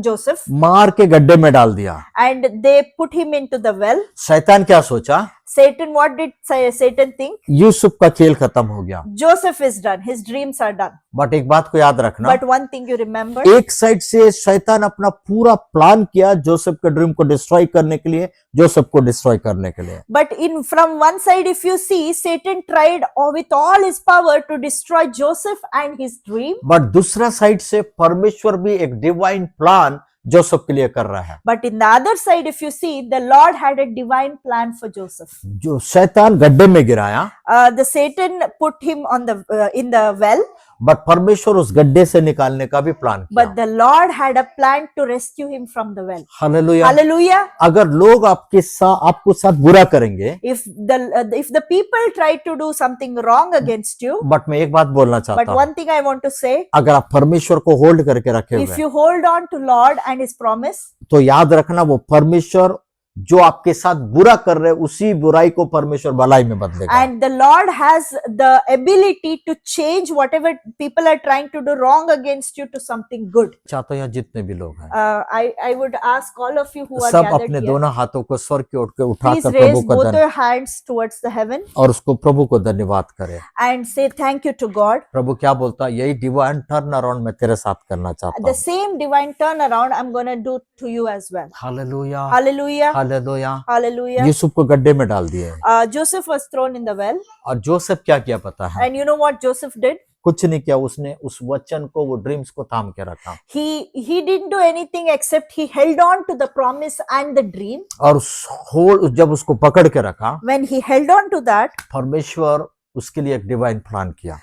Joseph, मार के गड्ढे में डाल दिया। and they put him into the well. शैतान क्या सोचा? Satan, what did Satan think? Yusuf का खेल खत्म हो गया। Joseph is done, his dreams are done. But एक बात को याद रखना, But one thing you remember, एक साइड से शैतान अपना पूरा प्लान किया जोसेफ के ड्रीम को डिस्ट्रॉय करने के लिए, जोसेफ को डिस्ट्रॉय करने के लिए। but from one side, if you see, Satan tried with all his power to destroy Joseph and his dream. But दूसरा साइड से परमेश्वर भी एक डिवाइन प्लान जोसेफ के लिए कर रहा है। But in the other side, if you see, the Lord had a divine plan for Joseph. जो शैतान गड्ढे में गिराया, The Satan put him on in the well, but परमेश्वर उस गड्ढे से निकालने का भी प्लान but किया। the Lord had a plan to rescue him from the well. Hallelujah. Hallelujah. अगर लोग आपको साथ बुरा करेंगे, If the people try to do something wrong against you, but मैं एक बात बोलना but चाहता हूँ, one thing I want to say, अगर आप परमेश्वर को होल्ड करके रखे if हुए you hold on to Lord and his promise, तो याद रखना वो परमेश्वर जो आपके साथ बुरा कर रहे उसी बुराई को परमेश्वर भलाई में बदलेगा। and the Lord has the ability to change whatever people are trying to do wrong against you to something good. चाहता हूं यहाँ जितने भी लोग हैं I would ask all of you who are सब gathered अपने here, दोनों हाथों को स्वर की ओर के please उठाकर raise प्रभु को both धन्य your hands towards the heaven और उसको प्रभु को धन्यवाद करे। and say thank you to God. प्रभु क्या बोलता है? यही डिवाइन टर्न अराउंड मैं तेरे साथ करना चाहता The हूँ। same divine turnaround I'm going to do to you as well. Hallelujah, Hallelujah. Hallelujah. Hallelujah. Yusuf को गड्ढे में डाल दिए Joseph was thrown in the well, और जोसेफ क्या किया पता है? and you know what Joseph did? कुछ नहीं किया, उसने उस वचन को, वो ड्रीम्स को थाम के रखा He didn't do anything except he held on to the promise and the dream. और जब उसको पकड़ के रखा, When he held on to that, परमेश्वर उसके लिए एक डिवाइन प्लान किया।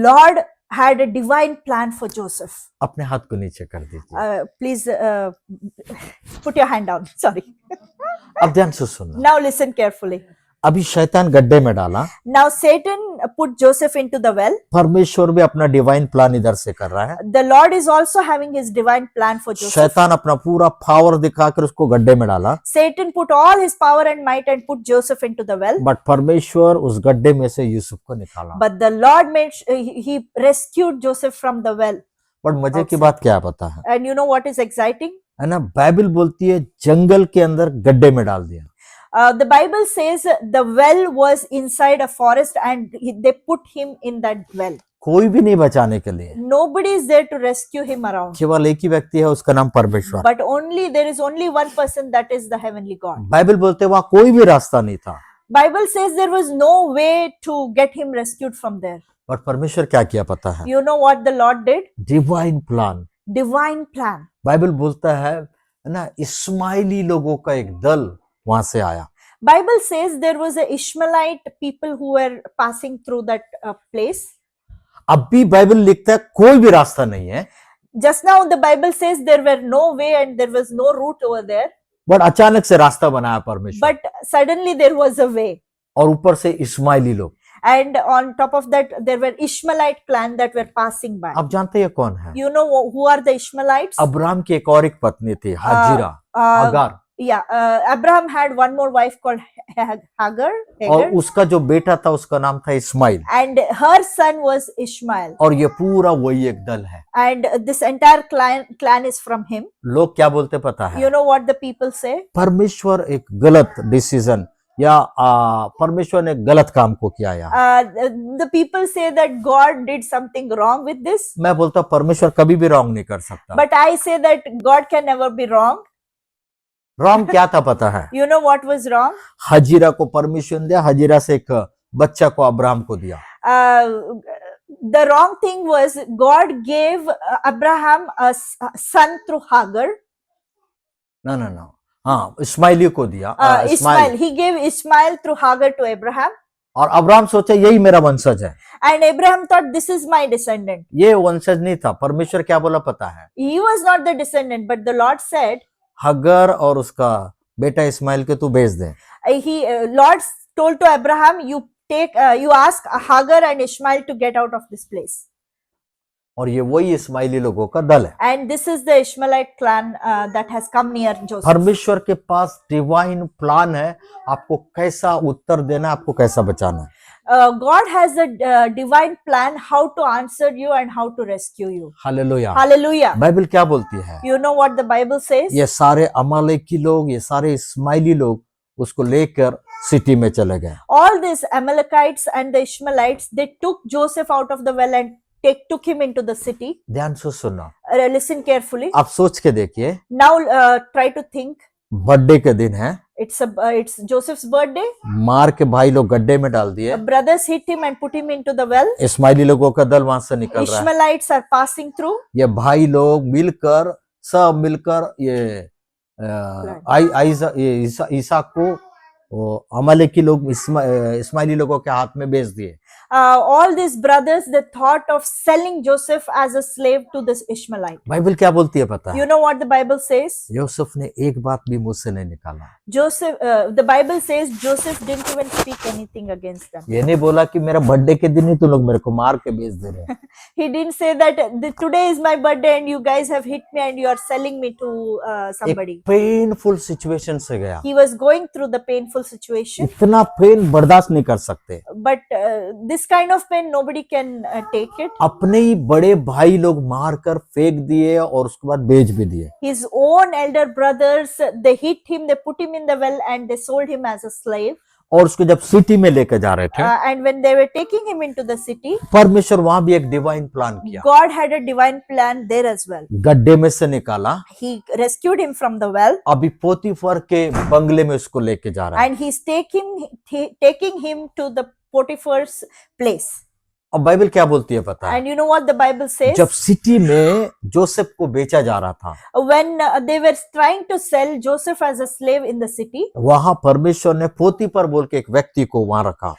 Lord had a divine plan for Joseph. अपने हाथ को नीचे कर दीजिए। Please put your hand down. Sorry. अब ध्यान से सुनना। Now listen carefully. अभी शैतान गड्ढे में डाला, Now Satan put Joseph into the well. परमेश्वर भी अपना डिवाइन प्लान इधर से कर रहा है। The Lord is also having his divine plan for Joseph. शैतान अपना पूरा पावर दिखाकर उसको गड्ढे में डाला, Satan put all his power and might and put Joseph into the well. But परमेश्वर उस गड्ढे में से यूसुफ को निकाला। But the Lord he rescued Joseph from the well. But मजे की बात क्या है पता है? And you know what is exciting? है ना, बाइबल बोलती है जंगल के अंदर गड्ढे में डाल दिया। The Bible says the well was inside a forest and they put him in that well. कोई भी नहीं बचाने के लिए, Nobody is there to rescue him around. केवल एक ही व्यक्ति है, उसका नाम परमेश्वर। But there is only one person, that is the heavenly God. Bible बोलते वहां कोई भी रास्ता नहीं था, Bible says there was no way to get him rescued from there. But परमेश्वर क्या किया पता है? You know what the Lord did? Divine plan. Divine plan. Bible बोलता है ना, इस्माइली लोगों का एक दल वहां से आया। Bible says there was a Ishmaelite people who were passing through that place. अब भी बाइबल लिखता है कोई भी रास्ता नहीं है, Just now the Bible says there were no way and there was no route over there. But अचानक से रास्ता बनाया परमेश्वर, But suddenly there was a way. और ऊपर से इस्माइली लोग। And on top of that, there were Ishmaelite clan that were passing by. अब जानते हैं ये कौन है? You know who are the Ishmaelites? Abraham की एक और एक पत्नी थी, हाजिरा, अगार, Yeah, Abraham had one more wife called Hagar, और उसका जो बेटा था उसका नाम था Ismail, and her son was Ishmael. और ये पूरा वही एक दल है। And this entire clan is from him. लोग क्या बोलते पता है? You know what the people say? परमेश्वर एक गलत डिसीजन या परमेश्वर ने गलत काम को किया यहाँ। The people say that God did something wrong with this. मैं बोलता हूँ परमेश्वर कभी भी रॉन्ग नहीं कर सकता। But I say that God can never be wrong. Wrong क्या था पता है? You know what was wrong? Hazira को परमिशन दिया, हजीरा से एक बच्चा को अब्राहम को दिया। The wrong thing was God gave Abraham a son through Hagar. No. हाँ, इस्माइली को दिया। Ishmael. He gave Ishmael through Hagar to Abraham. और अब्राहम सोचा यही मेरा वंशज है। And Abraham thought this is my descendant. ये वंशज नहीं था। परमेश्वर क्या बोला पता है? He was not the descendant, but the Lord said, हगर और उसका बेटा इस्माइल के तू भेज दे। Lord told to Abraham, you ask Hagar and Ishmael to get out of this place. और ये वही इस्माइली लोगों का दल है। And this is the Ishmaelite clan that has come near Joseph. परमेश्वर के पास डिवाइन प्लान है, आपको कैसा उत्तर देना है, आपको कैसा बचाना है। God has a divine plan how to answer you and how to rescue you. Hallelujah. Hallelujah. Bible क्या बोलती है? You know what the Bible says? ये सारे अमालेकी लोग, ये सारे इस्माइली लोग उसको लेकर सिटी में चले गए। All these Amalekites and the Ishmaelites, they took Joseph out of the well and took him into the city. ध्यान से सुनना, Listen carefully. आप सोच के देखिए, Now try to think. Birthday के दिन है, It's Joseph's birthday. मार के भाई लोग गड्ढे में डाल दिए, Brothers hit him and put him into the well. Ismaili लोगों का दल वहां से निकल रहा है। Ishmaelites are passing through. ये भाई लोग मिलकर, सब मिलकर ये ईसा को अमालेकी लोग इस्माइली लोगों के हाथ में बेच दिए। All these brothers, they thought of selling Joseph as a slave to this Ishmaelite. Bible क्या बोलती है पता है? You know what the Bible says? Yusuf ने एक बात भी मुंह से नहीं निकाला। The Bible says Joseph didn't even speak anything against them. ये नहीं बोला कि मेरा बर्थडे के दिन ही तुम लोग मेरे को मार के बेच दे रहे हैं। He didn't say that today is my birthday and you guys have hit me and you are selling me to somebody. एक पेनफुल सिचुएशन से गया, He was going through the painful situation, इतना पेन बर्दाश्त नहीं कर सकते। but this kind of pain nobody can take it. अपने ही बड़े भाई लोग मार कर फेंक दिए और उसके बाद बेच भी दिए। His own elder brothers, they hit him, they put him in the well and they sold him as a slave. और उसको जब सिटी में लेकर जा रहे थे, And when they were taking him into the city, परमेश्वर वहां भी एक डिवाइन प्लान किया। God had a divine plan there as well. गड्ढे में से निकाला, He rescued him from the well अभी पोतीफर के बंगले में उसको लेके जा रहा है। and he's taking him to the Potiphar's place. अब बाइबल क्या बोलती है पता है? And you know what the Bible says? जब सिटी में जोसेफ को बेचा जा रहा था, When they were trying to sell Joseph as a slave in the city, वहां परमेश्वर ने पोतीफर बोल के एक व्यक्ति को वहां रखा,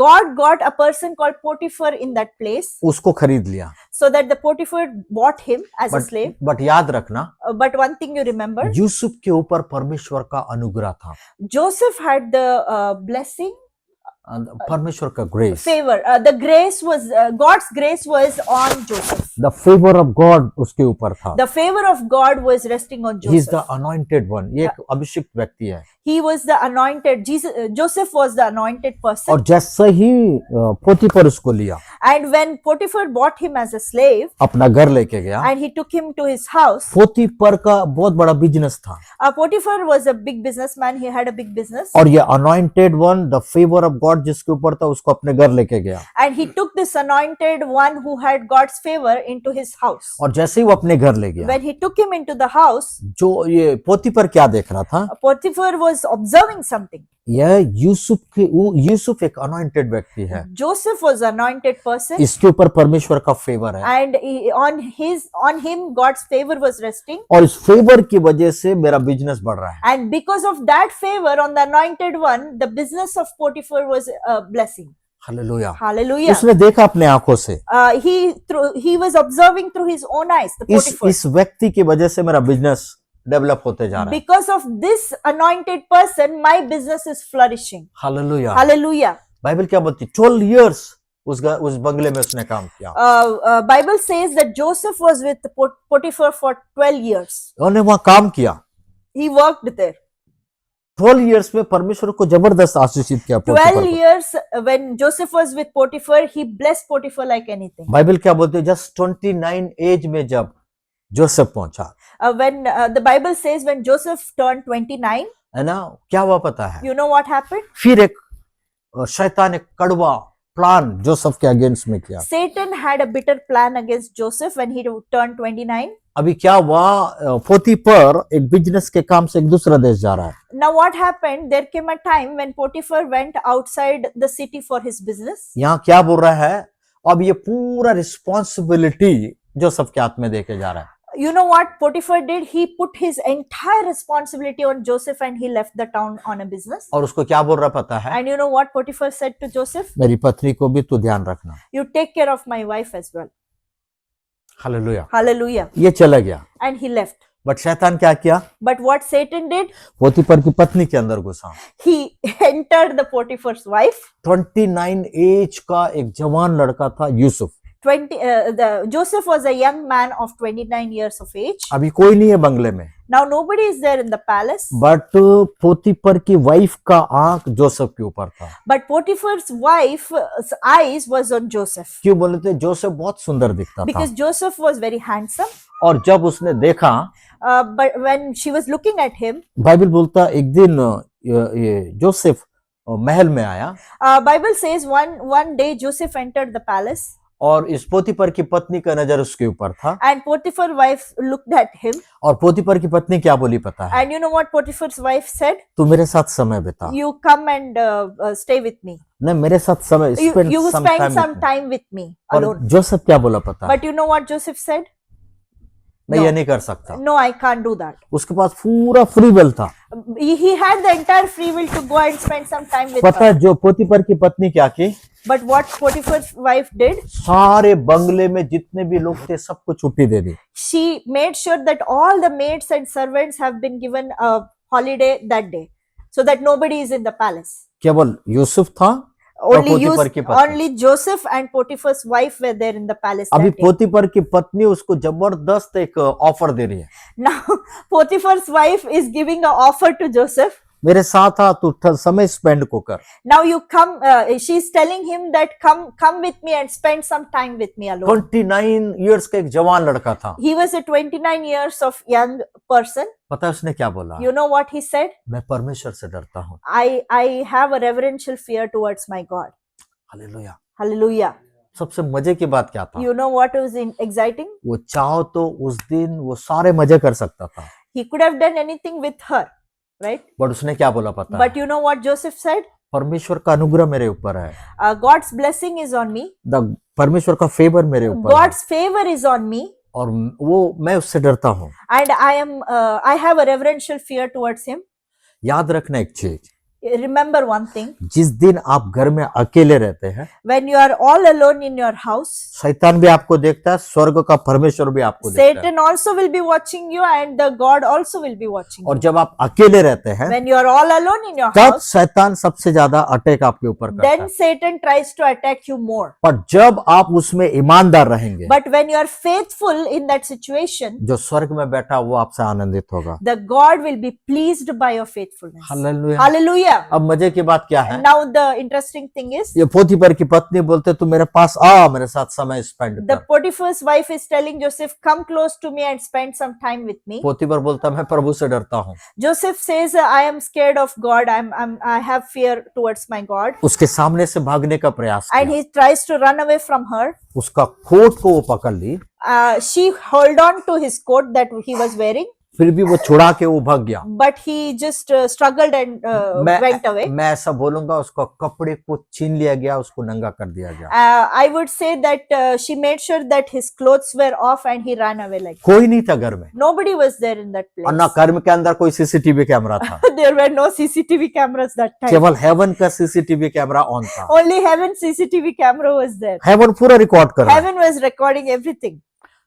God got a person called Potiphar in that place, उसको खरीद लिया। so that the Potiphar bought him as a slave. But याद रखना, But one thing you remember, Yusuf के ऊपर परमेश्वर का अनुग्रह था, Joseph had the blessing, परमेश्वर का grace, favor. The grace was God's grace was on Joseph. The favour of God उसके ऊपर था। The favor of God was resting on he is the Joseph. Anointed one, ये एक अभिषिक्त व्यक्ति है। He was the anointed. Joseph was the anointed person. और जैसे ही पोतीफर उसको लिया, And when Potiphar bought him as a slave अपना घर लेके गया, and he took him to his house, पोतीफर का बहुत बड़ा बिजनेस था, Potiphar was a big businessman. He had a big business. और ये anointed one, the favour of God जिसके ऊपर था, उसको अपने घर लेके गया। And he took this anointed one who had God's favor into his house. और जैसे ही वो अपने घर ले गया, When he took him into the house, जो ये पोतीफर क्या देख रहा था, Potiphar was observing something. यह यूसुफ एक अनॉइंटेड व्यक्ति है, Joseph was an anointed person, इसके ऊपर परमेश्वर का फेवर है, and on him God's favor was resting. और इस फेवर की वजह से मेरा बिजनेस बढ़ रहा है। And because of that favor on the anointed one, the business of Potiphar was a blessing. Hallelujah. Hallelujah. उसने देखा अपने आंखों से, He was observing through his own eyes, the Potiphar. इस व्यक्ति की वजह से मेरा बिजनेस डेवलप होते जा रहा है। Because of this anointed person, my business is flourishing. Hallelujah. Hallelujah. Bible क्या बोलती है? 12 years उस बंगले में उसने काम किया। Bible says that Joseph was with Potiphar for 12 years. उन्होंने वहां काम किया। He worked there. 12 years में परमेश्वर को जबरदस्त आशीषित किया। 12 years when Joseph was with Potiphar, he blessed Potiphar like anything. Bible क्या बोलती है? जस्ट 29 एज में जब जोसेफ पहुंचा, When the Bible says when Joseph turned 29, है ना, क्या हुआ पता है? you know what happened? फिर एक शैतान एक कड़वा प्लान जोसेफ के अगेंस्ट में किया। Satan had a bitter plan against Joseph when he turned 29. अभी क्या हुआ? पोतीफर एक बिजनेस के काम से एक दूसरा देश जा रहा है। Now what happened? There came a time when Potiphar went outside the city for his business. यहाँ क्या बोल रहा है? अब ये पूरा रिस्पॉन्सिबिलिटी जोसेफ के हाथ में देके जा रहा है। You know what Potiphar did? He put his entire responsibility on Joseph and he left the town on a business. और उसको क्या बोल रहा पता है? And you know what Potiphar said to Joseph? मेरी पत्नी को भी तू ध्यान रखना। You take care of my wife as well. Hallelujah. Hallelujah. ये चला गया, And he left. बट शैतान क्या किया? But what Satan did? पोतीफर की पत्नी के अंदर घुसा। He entered the Potiphar's wife. 29 as का एक जवान लड़का था Yusuf. Joseph was a young man of 29 years of age. अभी कोई नहीं है बंगले में, Now nobody is there in the palace, but Potiphar की वाइफ का आंख जोसेफ के ऊपर था। but Potiphar's wife's eyes was on Joseph क्यों बोले थे? जोसेफ बहुत सुंदर दिखता था, because Joseph was very handsome. और जब उसने देखा, But when she was looking at him, Bible बोलता एक दिन ये जोसेफ महल में आया, Bible says one day Joseph entered the palace और इस पोतीपर की पत्नी का नजर उसके ऊपर था, and Potiphar's wife looked at him. और पोतीपर की पत्नी क्या बोली पता है? And you know what Potiphar's wife said? तू मेरे साथ समय बिता। You come and stay with me. नहीं, मेरे साथ समय You spend spend time some with me। time with me और alone. जोसेफ क्या बोला पता है? But you know what Joseph said? मैं No. ये नहीं कर सकता। No, I can't do that. उसके पास पूरा फ्री विल था। He had the entire free will to go and spend some time with पता her. है जो पोतीपर की पत्नी क्या की? But what Potiphar's wife did, सारे बंगले में जितने भी लोग थे सबको छुट्टी दे दी। she made sure that all the maids and servants have been given a holiday that day, so that nobody is in the palace. केवल यूसुफ था, Only पोतीफर की पत्नी। only Joseph and Potiphar's wife were there in the palace अभी that day. पोतीपर की पत्नी उसको जबरदस्त एक ऑफर दे रही है, Now Potiphar's wife is giving an offer to Joseph. मेरे साथ आ, तू समय स्पेंड को कर। Now you come. She's telling him that come with me and spend some time with me alone. 29 years का एक जवान लड़का था। He was a 29 years of young person. पता है उसने क्या बोला? You know what he said? मैं परमेश्वर से डरता हूँ। I have a reverential fear towards my God. Hallelujah. Hallelujah. सबसे मजे की बात क्या था? You know what was exciting? वो चाहो तो उस दिन वो सारे मजे कर सकता था, He could have done anything with her, right? But उसने क्या बोला पता है? But you know what Joseph said? परमेश्वर का अनुग्रह मेरे ऊपर है, God's blessing is on me. परमेश्वर का फेवर मेरे ऊपर है, God's favor is on me, और वो मैं उससे डरता हूँ। and I have a reverential fear towards him. याद रखना एक चीज, Remember one thing: जिस दिन आप घर में अकेले रहते हैं, when you are all alone in your house, शैतान भी आपको देखता है, स्वर्ग का परमेश्वर भी आपको देखता है। Satan also will be watching you, and the God also will be watching और you. जब आप अकेले रहते हैं, When you are all alone in your तब house, शैतान सबसे ज्यादा अटैक आपके ऊपर करता then है। Satan tries to attack you more. पर जब आप उसमें ईमानदार रहेंगे, But when you are faithful in that situation, जो स्वर्ग में बैठा वो आपसे आनंदित होगा। the God will be pleased by your faithfulness. Hallelujah. Hallelujah. अब मजे की बात क्या है? Now the interesting thing is, ये पोतीपर की पत्नी बोलते तू मेरे पास आ, मेरे साथ समय स्पेंड the कर। Potiphar's wife is telling Joseph, come close to me and spend some time with me. पोतीपर बोलता मैं प्रभु से डरता हूँ। Joseph says, I am scared of God. I have fear towards my God. उसके सामने से भागने का प्रयास And किया, he tries to run away from her. उसका कोट को वो पकड़ ली, She held on to his coat that he was wearing, फिर भी वो छुड़ा के वो भाग गया। but he just struggled and went away. मैं ऐसा बोलूंगा, उसका कपड़े को छीन लिया गया, उसको नंगा कर दिया गया। I would say that she made sure that his clothes were off and he ran away like that. कोई नहीं था घर में, Nobody was there in that और ना place. घर के अंदर कोई सीसीटीवी कैमरा था, There were no CCTV cameras that time. केवल हेवन का सीसीटीवी कैमरा ऑन था। Only heaven CCTV camera was there. Heaven पूरा रिकॉर्ड कर रहा है। Heaven was recording everything.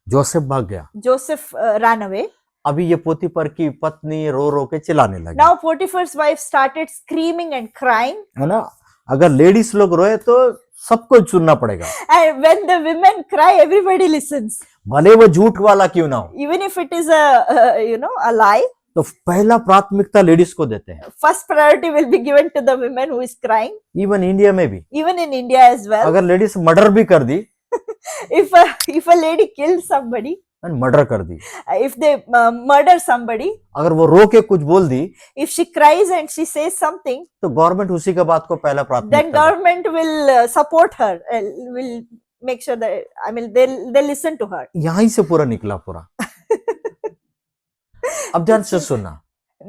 Joseph भाग गया। Joseph ran away. अभी ये पोतीपर की पत्नी रो रो के चिल्लाने लगी, Now Potiphar's wife started screaming and crying. है ना? अगर लेडीज लोग रोए तो सबको सुनना पड़ेगा, And when the women cry, everybody listens. भले वो झूठ वाला क्यों ना हो। Even if it is a lie, तो पहला प्राथमिकता लेडीज को देते हैं। first priority will be given to the women who is crying. Even India में भी Even in India as well. अगर लेडीज मर्डर भी कर दी, If a lady kills somebody, murder कर दी, if they murder somebody, अगर वो रो के कुछ बोल दी, if she cries and she says something, तो गवर्नमेंट उसी का बात को पहला then प्राथमिकता दे। government will support her, will make sure that, I mean, they'll listen to her. यहीं से पूरा निकला पूरा। अब ध्यान से सुनना,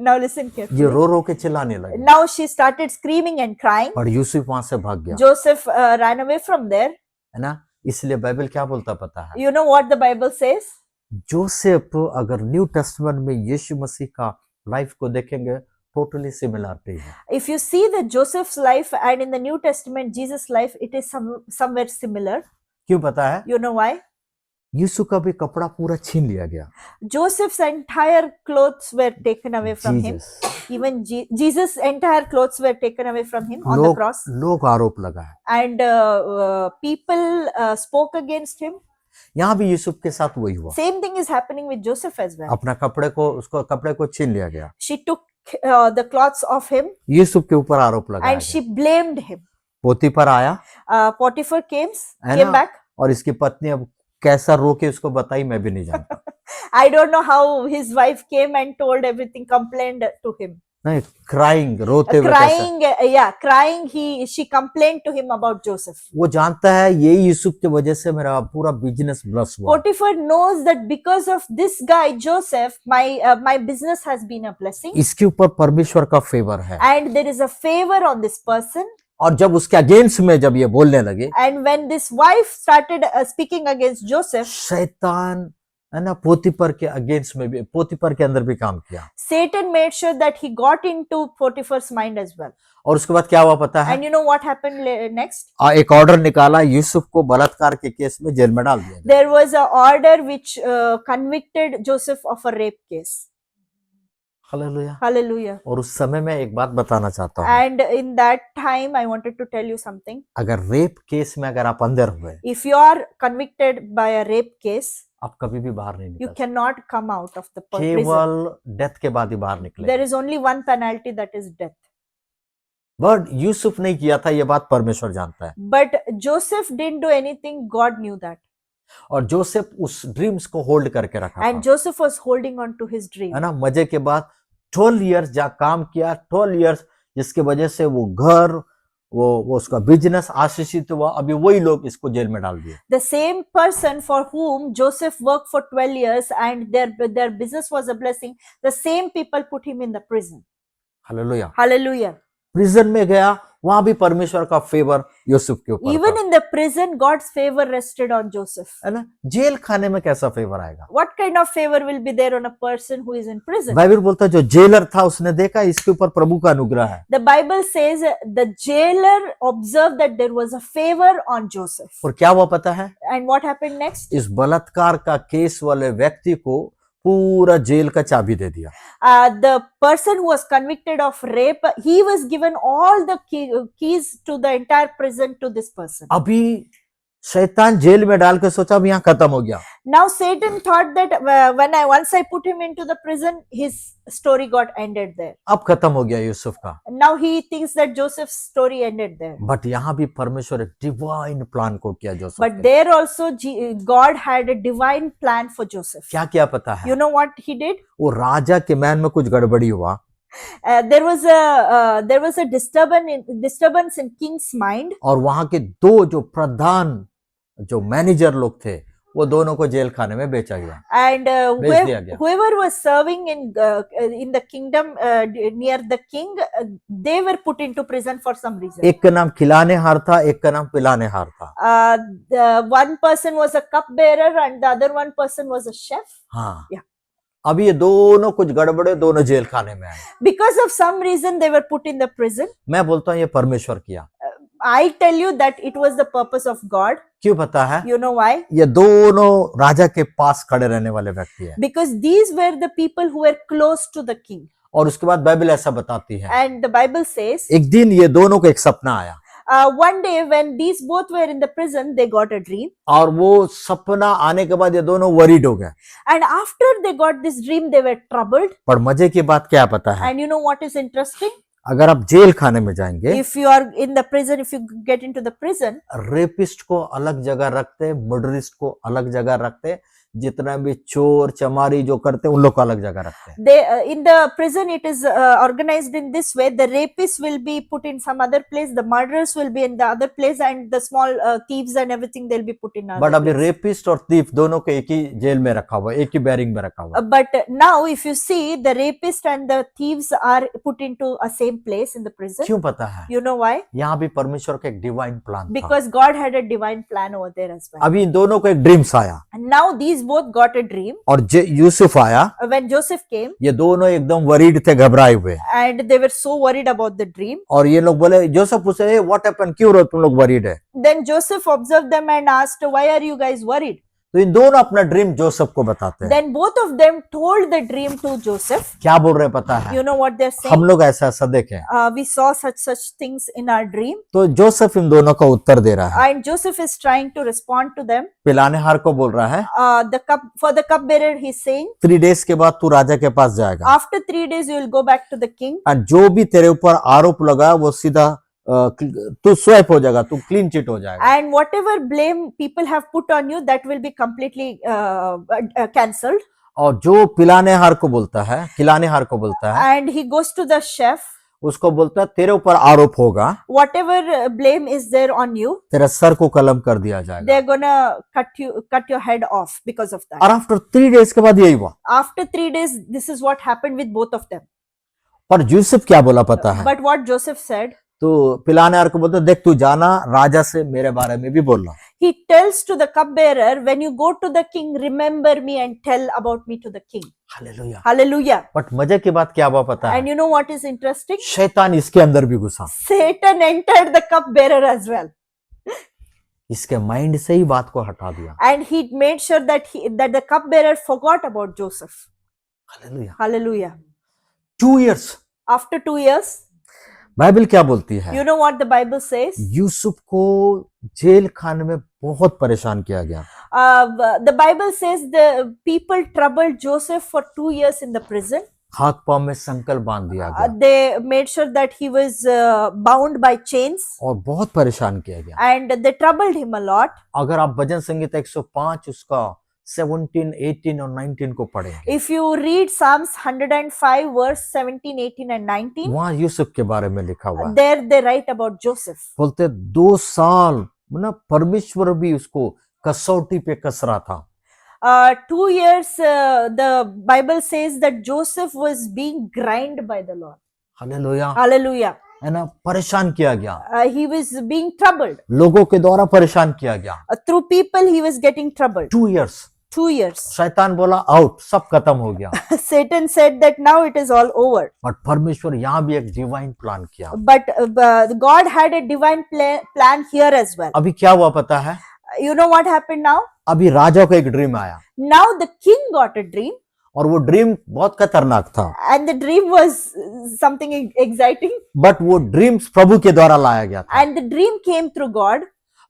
Now listen ये carefully. रो रो के चिल्लाने लगे, Now she started screaming and crying. और यूसुफ वहां से भाग गया, Joseph ran away from there. है ना? इसलिए बाइबल क्या बोलता पता है? You know what the Bible says? Joseph अगर न्यू टेस्टमेंट में यीशु मसीह का लाइफ को देखेंगे, टोटली सिमिलरिटी है। If you see the Joseph's life and in the New Testament Jesus' life, it is somewhere similar. क्यों पता है? You know why? यूसुफ का भी कपड़ा पूरा छीन लिया गया। Joseph's entire clothes were taken away from him. Jesus. Even Jesus' entire clothes were taken away from him on the cross. लोग आरोप लगाए। And people spoke against him. यहाँ भी यूसुफ के साथ वही हुआ। Same thing is happening with Joseph as well. अपना उसको कपड़े को छीन लिया गया। She took the cloths of him Yusuf के ऊपर आरोप लगाया and she blamed him. पोतीफर आया Potiphar है came ना? back. और इसकी पत्नी अब कैसा रो के उसको बताई मैं भी नहीं जानता। I don't know how his wife came and told everything, complained to him. नहीं, क्राइंग, रोते हुए कैसा? Crying, she complained to him about Joseph. वो जानता है ये यूसुफ की वजह से मेरा पूरा बिजनेस ब्लस हुआ। Potiphar knows that because of this guy Joseph, my business has been a blessing, इसके ऊपर परमेश्वर का फेवर है। and there is a favor on this person. और जब उसके अगेंस्ट में जब ये बोलने लगे, And when this wife started speaking against Joseph, शैतान है ना पोतीफर के अगेंस्ट में भी, पोतीफर के अंदर भी काम किया। Satan made sure that he got into Potiphar's mind as well. और उसके बाद क्या हुआ पता है? And you know what happened next? एक ऑर्डर निकाला, यूसुफ को बलात्कार के केस में जेल में डाल दिया। There was an order which convicted Joseph of a rape case. Hallelujah. Hallelujah. और उस समय में एक बात बताना चाहता हूँ, And in that time, I wanted to tell you something. अगर रेप केस में अगर आप अंदर हुए, If you are convicted by a rape case, आप कभी भी बाहर नहीं you निकल सकते। cannot come out of the prison. केवल डेथ के बाद ही बाहर निकले। There is only one penalty, that is death. But Yusuf नहीं किया था, ये बात परमेश्वर जानता है। But Joseph didn't do anything. God knew that. और जोसेफ उस ड्रीम्स को होल्ड करके रखा And था, Joseph was holding on to his dream. है ना? मजे के बाद 12 इयर्स जहाँ काम किया, 12 इयर्स जिसके वजह से वो घर, वो उसका बिजनेस आशीषित हुआ। अभी वही लोग इसको जेल में डाल दिए। The same person for whom Joseph worked for 12 years and their business was a blessing, the same people put him in the prison. Hallelujah. Hallelujah. Prison में गया, वहां भी परमेश्वर का फेवर यूसुफ के ऊपर Even था, in the prison, God's favor rested on Joseph. है ना? जेल खाने में कैसा फेवर आएगा? What kind of favor will be there on a person who is in prison? Bible बोलता है जो जेलर था उसने देखा इसके ऊपर प्रभु का अनुग्रह है। The Bible says the jailer observed that there was a favor on Joseph. और क्या हुआ पता है? And what happened next? इस बलात्कार का केस वाले व्यक्ति को पूरा जेल का चाबी दे दिया। The person who was convicted of rape, he was given all the keys to the entire prison to this person. अभी शैतान जेल में डाल के सोचा अब यहाँ खत्म हो गया। Now Satan thought that once I put him into the prison, his story got ended there. अब खत्म हो गया यूसुफ का। Now he thinks that Joseph's story ended there. But यहाँ भी परमेश्वर एक डिवाइन प्लान को किया जोसेफ But के। there also God had a divine plan for Joseph. क्या किया पता है? You know what he did? वो राजा के मैन में कुछ गड़बड़ी हुआ, There was a disturbance in king's mind, और वहां के दो जो प्रधान जो मैनेजर लोग थे वो दोनों को जेल खाने में बेचा गया। and भेज दिया गया। whoever was serving in the kingdom near the king, they were put into prison for some reason. एक का नाम खिलाने हार था, एक का नाम पिलाने हार था। One person was a cupbearer and the other one person was a chef. हाँ, Yeah. अभी ये दोनों कुछ गड़बड़े, दोनों जेल खाने में आए। Because of some reason they were put in the prison. मैं बोलता हूँ ये परमेश्वर किया। I tell you that it was the purpose of God. क्यों पता है? You know why? ये दोनों राजा के पास खड़े रहने वाले व्यक्ति हैं। Because these were the people who were close to the king. और उसके बाद बाइबल ऐसा बताती है, And the Bible says, एक दिन ये दोनों को एक सपना आया, one day when these both were in the prison, they got a dream. और वो सपना आने के बाद ये दोनों वरीड हो गए। And after they got this dream, they were troubled. पर मजे की बात क्या पता है? And you know what is interesting? अगर आप जेल खाने में जाएंगे, If you are in the prison, if you get into the prison, rapist को अलग जगह रखते, मर्डरिस्ट को अलग जगह रखते, जितना भी चोर चमारी जो करते उन लोग को अलग जगह रखते हैं। they in the prison it is organized in this way. The rapists will be put in some other place, the murderers will be in the other place, and the small thieves and everything they'll be put in but another अभी place. Rapist और thief दोनों को एक ही jail में रखा हुआ, एक ही bearing में रखा हुआ। But now if you see, the rapist and the thieves are put into a same place in the prison. क्यों पता है? You know why? यहाँ भी परमेश्वर का एक डिवाइन प्लान था। Because God had a divine plan over there as well. अभी इन दोनों को एक ड्रीम्स आया, And now these both got a dream. और यूसुफ आया, When Joseph came, ये दोनों एकदम वरीड थे, घबराए हुए। and they were so worried about the dream. और ये लोग बोले, जोसेफ पूछे, व्हाट हैपेंड, क्यों रो तुम लोग वरीड है? Then Joseph observed them and asked, why are you guys worried? तो इन दोनों अपना ड्रीम जोसेफ को बताते हैं। Then both of them told the dream to Joseph. क्या बोल रहे हैं पता है? You know what they're हम saying? लोग ऐसा ऐसा देखें। We saw such things in our dream. तो जोसेफ इन दोनों का उत्तर दे रहा है। And Joseph is trying to respond to them. पिलाने हार को बोल रहा है, For the cupbearer, he's saying, 3 days के बाद तू राजा के पास जाएगा, after 3 days you will go back to the king. और जो भी तेरे ऊपर आरोप लगा वो सीधा तू स्वैप हो जाएगा, तू क्लीन चिट हो जाएगा। And whatever blame people have put on you, that will be completely cancelled. और जो पिलाने हार को बोलता है, खिलाने हार को बोलता है, And he goes to the chef. उसको बोलता है तेरे ऊपर आरोप होगा, Whatever blame is there on you, तेरा सर को कलम कर दिया जाएगा। they're gonna cut your head off because of that. और आफ्टर 3 days के बाद यही हुआ। After 3 days, this is what happened with both of them. पर यूसुफ क्या बोला पता है? But what Joseph said, तो पिलाने हार को बोलता है देख तू जाना, राजा से मेरे बारे में भी बोलना। he tells to the cupbearer, when you go to the king, remember me and tell about me to the king. Hallelujah. Hallelujah. But मजे की बात क्या हुआ पता है? And you know what is interesting? शैतान इसके अंदर भी घुसा, Satan entered the cupbearer as well. इसके माइंड से ही बात को हटा दिया। And he made sure that the cupbearer forgot about Joseph. Hallelujah. Hallelujah. 2 years After 2 years, Bible क्या बोलती है? you know what the Bible says? Yusuf को जेल खाने में बहुत परेशान किया गया। The Bible says the people troubled Joseph for 2 years in the prison. हाथ पांव में संकल बांध दिया गया They made sure that he was bound by chains, और बहुत परेशान किया गया। and they troubled him a lot. अगर आप भजन संगीत 105 उसका 17, 18 और 19 को पढ़ेंगे, If you read Psalms 105 verse 17, 18 and 19, वहां यूसुफ के बारे में लिखा हुआ है। there they write about Joseph. बोलते 2 साल ना परमेश्वर भी उसको कसौटी पे कस रहा था। 2 years, the Bible says that Joseph was being grind by the Lord. Hallelujah. Hallelujah. है ना, परेशान किया गया, He was being troubled. लोगों के द्वारा परेशान किया गया। Through people, he was getting troubled. 2 years 2 years. शैतान बोला आउट, सब खत्म हो गया। Satan said that now it is all over. और परमेश्वर यहाँ भी एक डिवाइन प्लान किया। But God had a divine plan here as well. अभी क्या हुआ पता है? You know what happened now? अभी राजा को एक ड्रीम आया Now the king got a dream, और वो ड्रीम बहुत खतरनाक था, and the dream was something exciting, but वो ड्रीम प्रभु के द्वारा लाया गया था। and the dream came through God,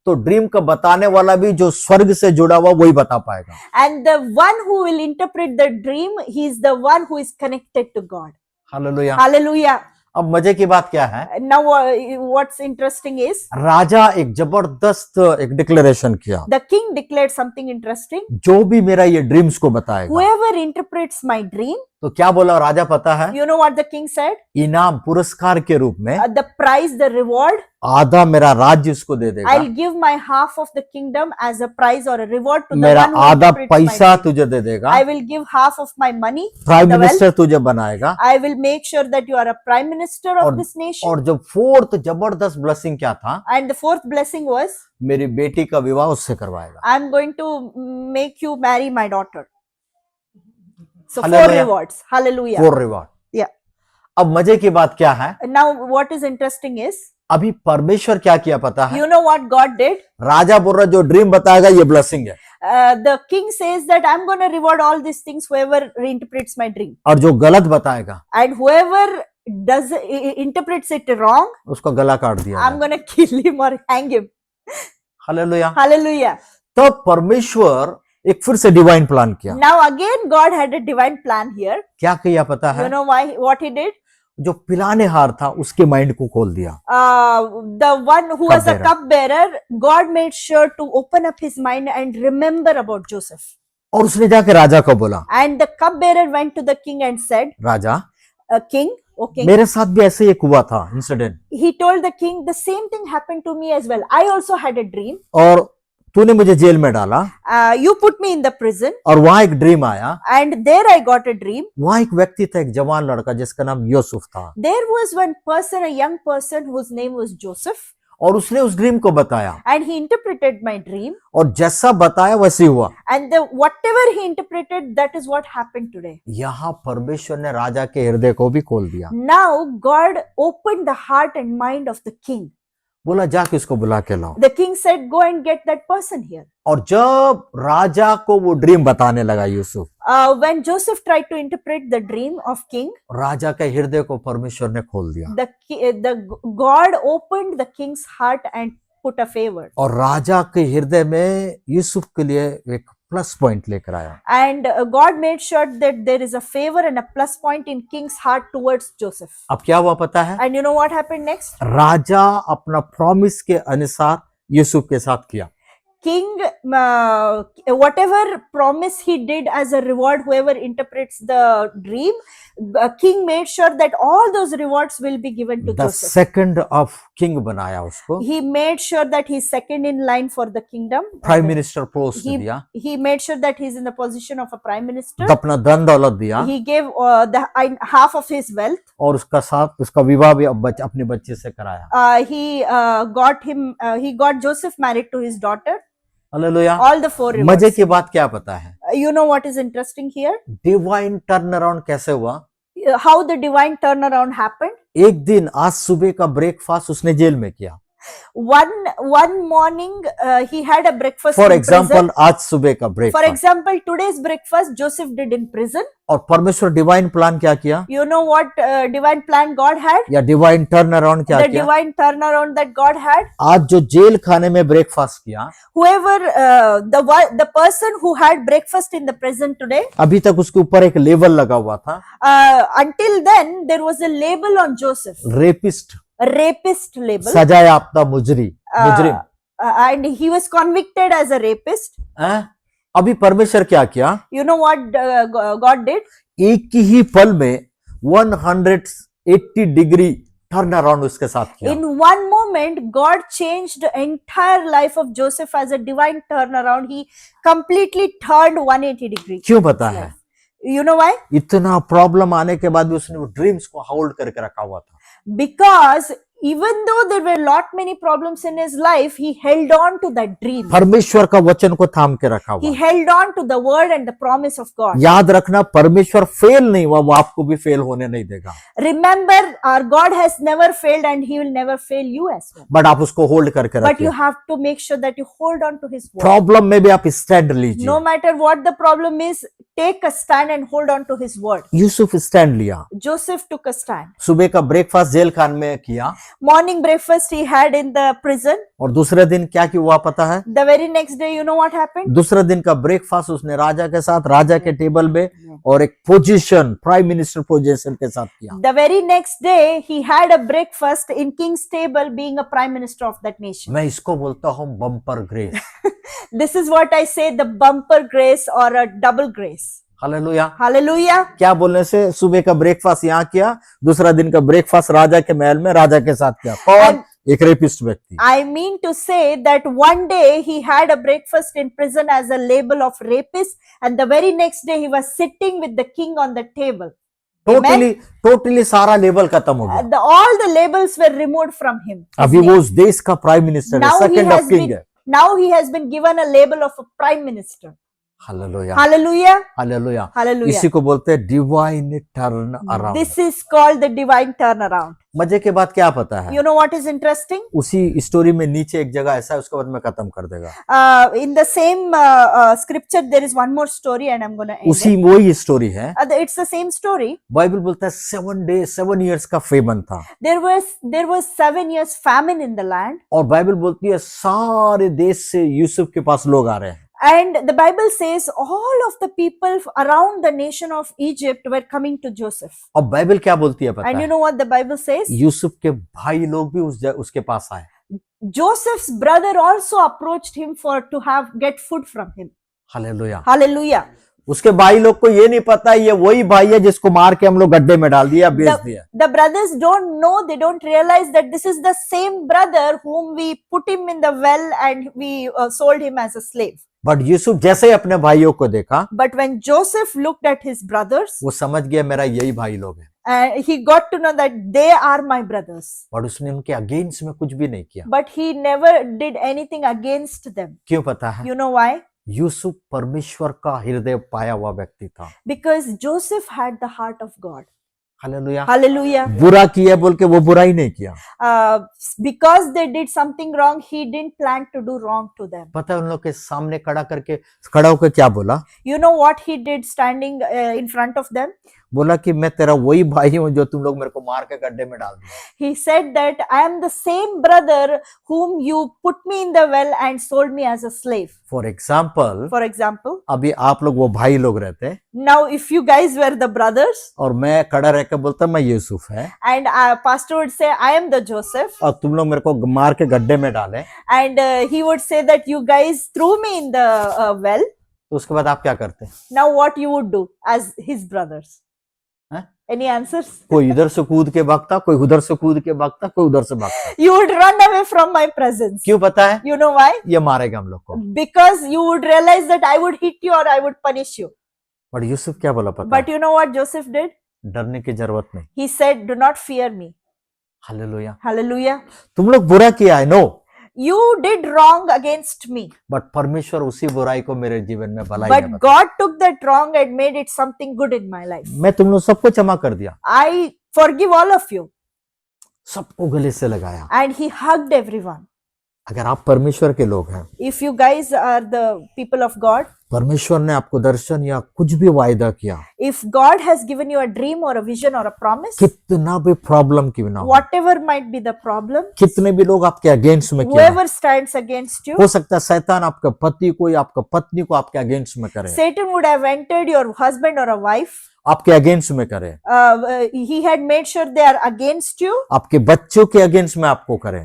तो ड्रीम का बताने वाला भी जो स्वर्ग से जुड़ा हुआ वही बता पाएगा। and the one who will interpret the dream, he is the one who is connected to God. Hallelujah. Hallelujah. अब मजे की बात क्या है? Now what's interesting is राजा एक जबरदस्त एक डिक्लेरेशन किया, the king declared something interesting. जो भी मेरा ये ड्रीम्स को बताएगा। Whoever interprets my dream, तो क्या बोला राजा पता है? you know what the king said? इनाम पुरस्कार के रूप में The prize, the reward, आधा मेरा राज्य उसको दे देगा, I'll give my half of the kingdom as a prize or a reward to the मेरा one who आधा interprets my पैसा dream. तुझे दे देगा, I will give half of my money, prime the minister तुझे बनाएगा। I will make sure that you are a prime minister of और- this nation. और जो फोर्थ जबरदस्त ब्लेसिंग क्या था? And the fourth blessing was, मेरी बेटी का विवाह उससे करवाएगा। I'm going to make you marry my daughter. So four Hallelujah. rewards. Hallelujah. Four reward. Yeah. अब मजे की बात क्या है? Now what is interesting is, अभी परमेश्वर क्या किया पता है? you know what God did? राजा बोल रहा जो ड्रीम बताएगा ये ब्लेसिंग है, The king says that I'm going to reward all these things whoever reinterprets my dream. और जो गलत बताएगा And whoever does interprets it wrong, उसका गला काट दिया I'm going to kill him or hang him. Hallelujah. Hallelujah. तो परमेश्वर एक फिर से डिवाइन प्लान किया। Now again God had a divine plan here. क्या किया पता है? You know what he did? जो पिलाने हार था उसके माइंड को खोल दिया। The one who was a Cupbearer. cupbearer, God made sure to open up his mind and remember about Joseph. और उसने जाके राजा को बोला, And the cupbearer went to the king and said, Raja King, O king, मेरे साथ भी ऐसे एक हुआ था incident, he told the king, the same thing happened to me as well. I also had a dream. और तूने मुझे जेल में डाला You put me in the prison, और वहां एक ड्रीम आया। and there I got a dream. वहां एक व्यक्ति था, एक जवान लड़का जिसका नाम यूसुफ था, There was one person, a young person whose name was Joseph, और उसने उस ड्रीम को बताया and he interpreted my dream. और जैसा बताया वैसे ही हुआ। And whatever he interpreted, that is what happened today. यहाँ परमेश्वर ने राजा के हृदय को भी खोल दिया। Now God opened the heart and mind of the king. बोला जाके इसको बुला के लाओ। The king said, go and get that person here. और जब राजा को वो ड्रीम बताने लगा Yusuf, When Joseph tried to interpret the dream of king, राजा के हृदय को परमेश्वर ने खोल दिया the God opened the king's heart and put a favor. और राजा के हृदय में यूसुफ के लिए एक प्लस पॉइंट लेकर आया। And God made sure that there is a favor and a plus point in king's heart towards Joseph. अब क्या हुआ पता है? And you know what happened next? राजा अपना प्रॉमिस के अनुसार यूसुफ के साथ किया। King, whatever promise he did as a reward, whoever interprets the dream, king made sure that all those rewards will be given to the Joseph. Second of king बनाया उसको, He made sure that he's second in line for the kingdom. Prime minister post He, दिया, he made sure that he's in the position of a prime minister. अपना धन दौलत दिया He gave half of his wealth. और उसका साथ उसका विवाह भी अपने बच्चे से कराया। He got Joseph married to his daughter. Hallelujah. All the four rewards. मजे की बात क्या पता है? You know what is interesting here? Divine turn around कैसे हुआ? How the divine turnaround happened. एक दिन आज सुबह का ब्रेकफास्ट उसने जेल में किया। One morning he had a breakfast for in prison. Example आज सुबह का For breakfast, example, today's breakfast Joseph did in prison. और परमेश्वर डिवाइन प्लान क्या किया You know what divine plan God had? या डिवाइन टर्न अराउंड क्या The किया? divine turnaround that God had. आज जो जेल खाने में ब्रेकफास्ट किया, Whoever the person who had breakfast in the prison today, अभी तक उसके ऊपर एक लेबल लगा हुआ था, until then there was a label on Joseph, rapist, a rapist label. सजायाफ्ता मुजरिम। And he was convicted as a rapist. हैं? अभी परमेश्वर क्या किया? You know what God did? एक ही पल में 180 डिग्री टर्न अराउंड उसके साथ किया। In one moment, God changed the entire life of Joseph as a divine turnaround. He completely turned 180 degrees. क्यों पता है? You know why? इतना प्रॉब्लम आने के बाद भी उसने वो ड्रीम्स को होल्ड करके रखा हुआ था। Because even though there were lot many problems in his life, he held on to that dream. परमेश्वर का वचन को थाम के रखा He हुआ। held on to the word and the promise of God. याद रखना, परमेश्वर फेल नहीं हुआ, वो आपको भी फेल होने नहीं देगा। Remember, our God has never failed and he will never fail you as well. But आप उसको होल्ड करके But you रखिए। have to make sure that you hold on to his word. Problem में भी आप स्टैंड लीजिए। No matter what the problem is, take a stand and hold on to his word. Yusuf stand लिया, Joseph took a stand. सुबह का breakfast jail Khan में किया, Morning breakfast he had in the prison. और दूसरे दिन क्या हुआ पता है? The very next day, you know what happened? दूसरे दिन का ब्रेकफास्ट उसने राजा के साथ, राजा के टेबल में, और एक पोजीशन, प्राइम मिनिस्टर पोजीशन के साथ किया। The very next day, he had a breakfast in king's table, being a prime minister of that nation. मैं इसको बोलता हूँ bumper grace. This is what I say, the bumper grace or a double grace. Hallelujah. Hallelujah. क्या बोलने से? सुबह का breakfast यहाँ किया, दूसरा दिन का ब्रेकफास्ट राजा के महल में राजा के साथ किया। कौन? एक रेपिस्ट व्यक्ति। I mean to say that one day he had a breakfast in prison as a label of rapist, and the very next day he was sitting with the king on the table. Totally सारा label खत्म हो गया। All the labels were removed from him. अभी वो उस देश का prime minister है, Now he second has of king been- है। Now he has been given a label of a prime minister. Hallelujah, Hallelujah. Hallelujah. Hallelujah. इसी को बोलते हैं divine turn around. This is called the divine turnaround. मजे के बाद क्या पता है? You know what is interesting? उसी स्टोरी में नीचे एक जगह ऐसा है, उसके बाद मैं खत्म कर देगा। In the same scripture, there is one more story, and I'm going to end उसी it. वही स्टोरी है। It's the same story. Bible बोलता है 7 years का फेमन था, There was 7 years famine in the land, और बाइबल बोलती है सारे देश से यूसुफ के पास लोग आ रहे हैं। and the Bible says all of the people around the nation of Egypt were coming to Joseph. और बाइबल क्या बोलती है पता And you है? know what the Bible says? Yusuf के भाई लोग भी उसके पास आए। Joseph's brother also approached him to get food from him. Hallelujah. Hallelujah. उसके भाई लोग को ये नहीं पता ये वही भाई है जिसको मार के हम लोग गड्ढे में डाल दिया, बेच दिया। The brothers don't know, they don't realize that this is the same brother whom we put him in the well and we sold him as a slave. But Yusuf जैसे ही अपने भाइयों को देखा, But when Joseph looked at his brothers, वो समझ गया मेरा यही भाई लोग हैं। he got to know that they are my brothers. और उसने उनके अगेंस्ट में कुछ भी नहीं किया। But he never did anything against them. क्यों पता है? You know why? यूसुफ परमेश्वर का हृदय पाया हुआ व्यक्ति था। Because Joseph had the heart of God. Hallelujah. Hallelujah. बुरा किया बोल के वो बुराई नहीं किया। Uh, because they did something wrong, he didn't plan to do wrong to them. पता है उन लोग के सामने खड़ा होकर क्या बोला? You know what he did standing in front of them? बोला कि मैं तेरा वही भाई हूँ जो तुम लोग मेरे को मार के गड्ढे में डाल दिया। He said that I am the same brother whom you put me in the well and sold me as a slave. For example, For example, अभी आप लोग वो भाई लोग रहते now if you guys were the brothers और मैं खड़ा रह के बोलता मैं यूसुफ है and pastor would say I am the Joseph, और तुम लोग मेरे को मार के गड्ढे में डाले, and he would say that you guys threw me in the well. तो उसके बाद आप क्या करते? Now what you would do as his brothers? Huh? Any answers? कोई इधर से कूद के भागता, कोई उधर से कूद के भागता, कोई उधर से भागता। You would run away from my presence. क्यों पता है? You know why? ये मारेगा हम लोग को। Because you would realize that I would hit you or I would punish you. But Yusuf क्या बोला पता But you know what Joseph did? है? डरने की जरूरत नहीं। He said, do not fear me. Hallelujah. Hallelujah. तुम लोग बुरा किया है, no, You did wrong against me. But परमेश्वर उसी बुराई को मेरे जीवन में भलाई But में बदला। God took that wrong and made it something good in my life. मैं तुम लोग सबको क्षमा कर दिया, I forgive all of you. सबको गले से लगाया। And he hugged everyone. अगर आप परमेश्वर के लोग हैं, If you guys are the people of God, परमेश्वर ने आपको दर्शन या कुछ भी वायदा किया, if God has given you a dream or a vision or a promise, कितना भी प्रॉब्लम क्यों ना हो, whatever might be the problem, कितने भी लोग आपके अगेंस्ट में क्यों ना हो, whoever stands against you, हो सकता है शैतान आपके पति को या आपका पत्नी को आपके अगेंस्ट में करे, Satan would have entered your husband or a wife. आपके अगेंस्ट में करे, He had made sure they are against you. आपके बच्चों के अगेंस्ट में आपको करे,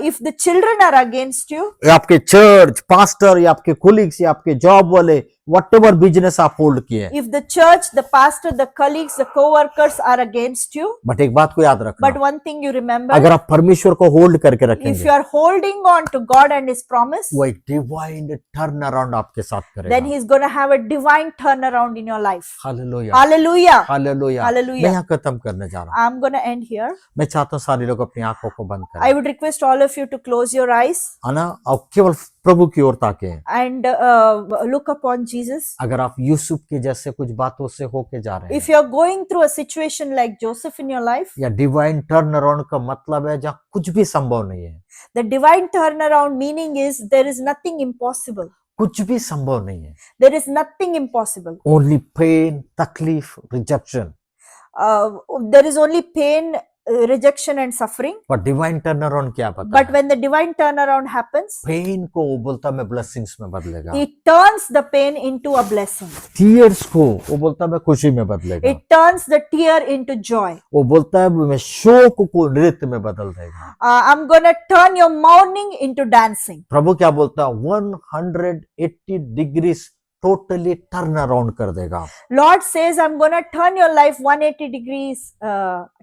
If the children are against you, या आपके चर्च पास्टर या आपके कोलिग्स या आपके जॉब वाले, व्हाटएवर बिजनेस आप होल्ड किए, if the church, the pastor, the colleagues, the co-workers are against you, but एक बात को याद रखना, but one thing you remember, अगर आप परमेश्वर को होल्ड करके if रखेंगे, you are holding on to God and His promise, वो एक डिवाइन टर्न अराउंड आपके साथ then करेगा। He's going to have a divine turnaround in your life. Hallelujah, Hallelujah. Hallelujah. Hallelujah. मैं यहाँ खत्म करने जा रहा हूँ। I'm going to end here. मैं चाहता हूँ सारे लोग अपनी आंखों को बंद I करें, would request all of you to close your eyes है ना, और केवल प्रभु की ओर ताकें। and look upon Jesus. अगर आप यूसुफ के जैसे कुछ बातों से होके जा रहे If हैं, you're going through a situation like Joseph in your life, या डिवाइन टर्न अराउंड का मतलब है जहाँ कुछ भी संभव नहीं है, the divine turnaround meaning is there is nothing impossible. कुछ भी संभव नहीं है, There is nothing impossible. Only pain, तकलीफ, rejection, There is only pain, rejection, and suffering. पर डिवाइन टर्न अराउंड क्या पता But है? when the divine turnaround happens, pain को वो बोलता मैं ब्लेसिंग्स में बदलेगा, it turns the pain into a blessing. Tears को वो बोलता मैं खुशी में बदलेगा, It turns the tear into joy. वो बोलता है मैं शोक को नृत्य में बदल देगा। I'm gonna turn your mourning into dancing. प्रभु क्या बोलता है? 180 डिग्रीज टोटली टर्न अराउंड कर देगा। Lord says, I'm gonna turn your life 180 degrees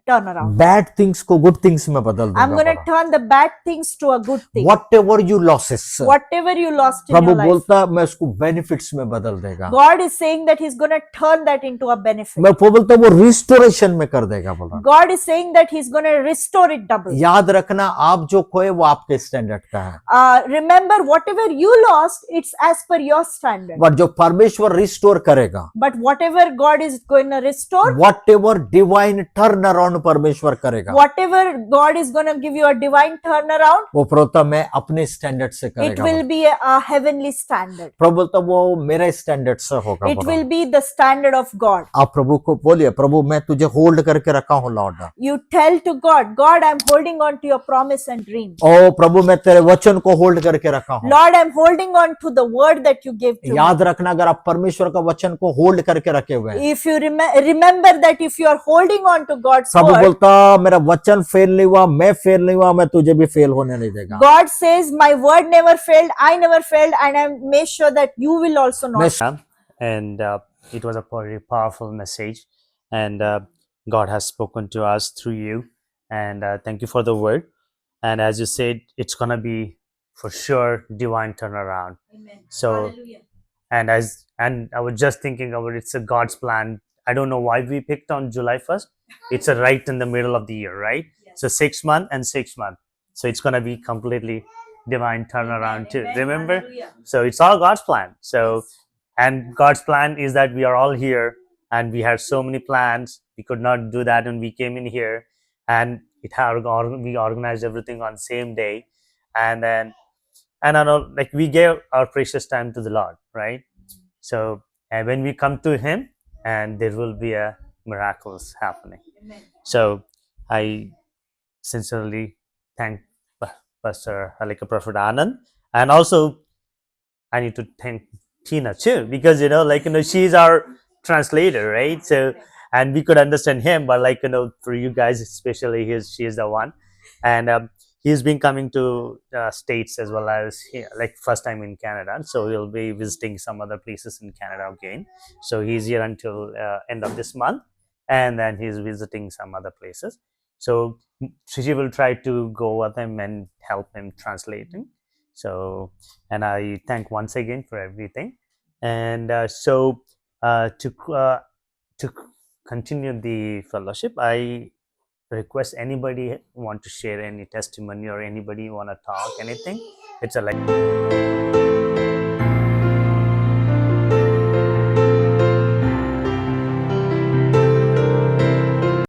turnaround. Bad things को गुड थिंग्स में बदल I'm gonna देगा। turn the bad things to a good thing. Whatever you losses, Whatever you lost in Prabhu your life, बोलता है मैं उसको benefits में बदल देगा। God is saying that He's gonna turn that into a benefit. मैं वो बोलता हूँ वो रिस्टोरेशन में कर देगा बोला। God is saying that He's gonna restore it double. याद रखना आप जो खोए वो आपके स्टैंडर्ड का है, Remember, whatever you lost, it's as per your standard. But जो परमेश्वर रिस्टोर करेगा, But whatever God is going to restore, whatever divine turn around परमेश्वर करेगा, whatever God is going to give you a divine turnaround, वो प्रभु मैं अपने standard से it करेगा। will be a heavenly standard. प्रभु बोलता वो मेरे स्टैंडर्ड से होगा। It बोला। will be the standard of God. आप प्रभु को बोलिए प्रभु मैं तुझे होल्ड करके रखा हूँ Lord. You tell to God, God, I'm holding on to your promise and dream. ओ प्रभु मैं तेरे वचन को होल्ड करके रखा हूँ। Lord, I'm holding on to the word that you gave to me. याद रखना अगर आप परमेश्वर का वचन को होल्ड करके रखे हुए हैं, If you remember that if you are holding on to God's Prabhu word, बोलता मेरा वचन फेल नहीं हुआ, मैं फेल नहीं हुआ, मैं तुझे भी फेल होने नहीं देगा। God says, my word never failed, I never failed, and I made sure that you will also not. मैं And it was a very powerful message, and God has spoken to us through you, and thank you for the word. And as you said, it's gonna be for sure divine turnaround. Amen. So, Hallelujah. and I was just thinking about it's a God's plan. I don't know why we picked on July 1st. It's a right in the middle of the year, right? Yes. So 6 months and 6 months. So it's gonna be completely divine turnaround too. Amen. Remember? Hallelujah. So it's all God's plan. So and God's plan is that we are all here and we have so many plans. we could not do that, and we came in here, and we organized everything on same day, and then and I know, like, we gave our precious time to the Lord, right? So, and when we come to Him, and there will be a miracles happening. So I sincerely thank Pastor like Prophet Anand, and also I need to thank Tina too, because she's our translator, right? So, and we could understand him, but for you guys especially, she is the one, and he's been coming to states as well as here, like first time in Canada. So he'll be visiting some other places in Canada again. So he's here until end of this month, and then he's visiting some other places. So she will try to go with him and help him translating. So, and I thank once again for everything. And to continue the fellowship, I request anybody want to share any testimony, or anybody want to talk anything. It's a like.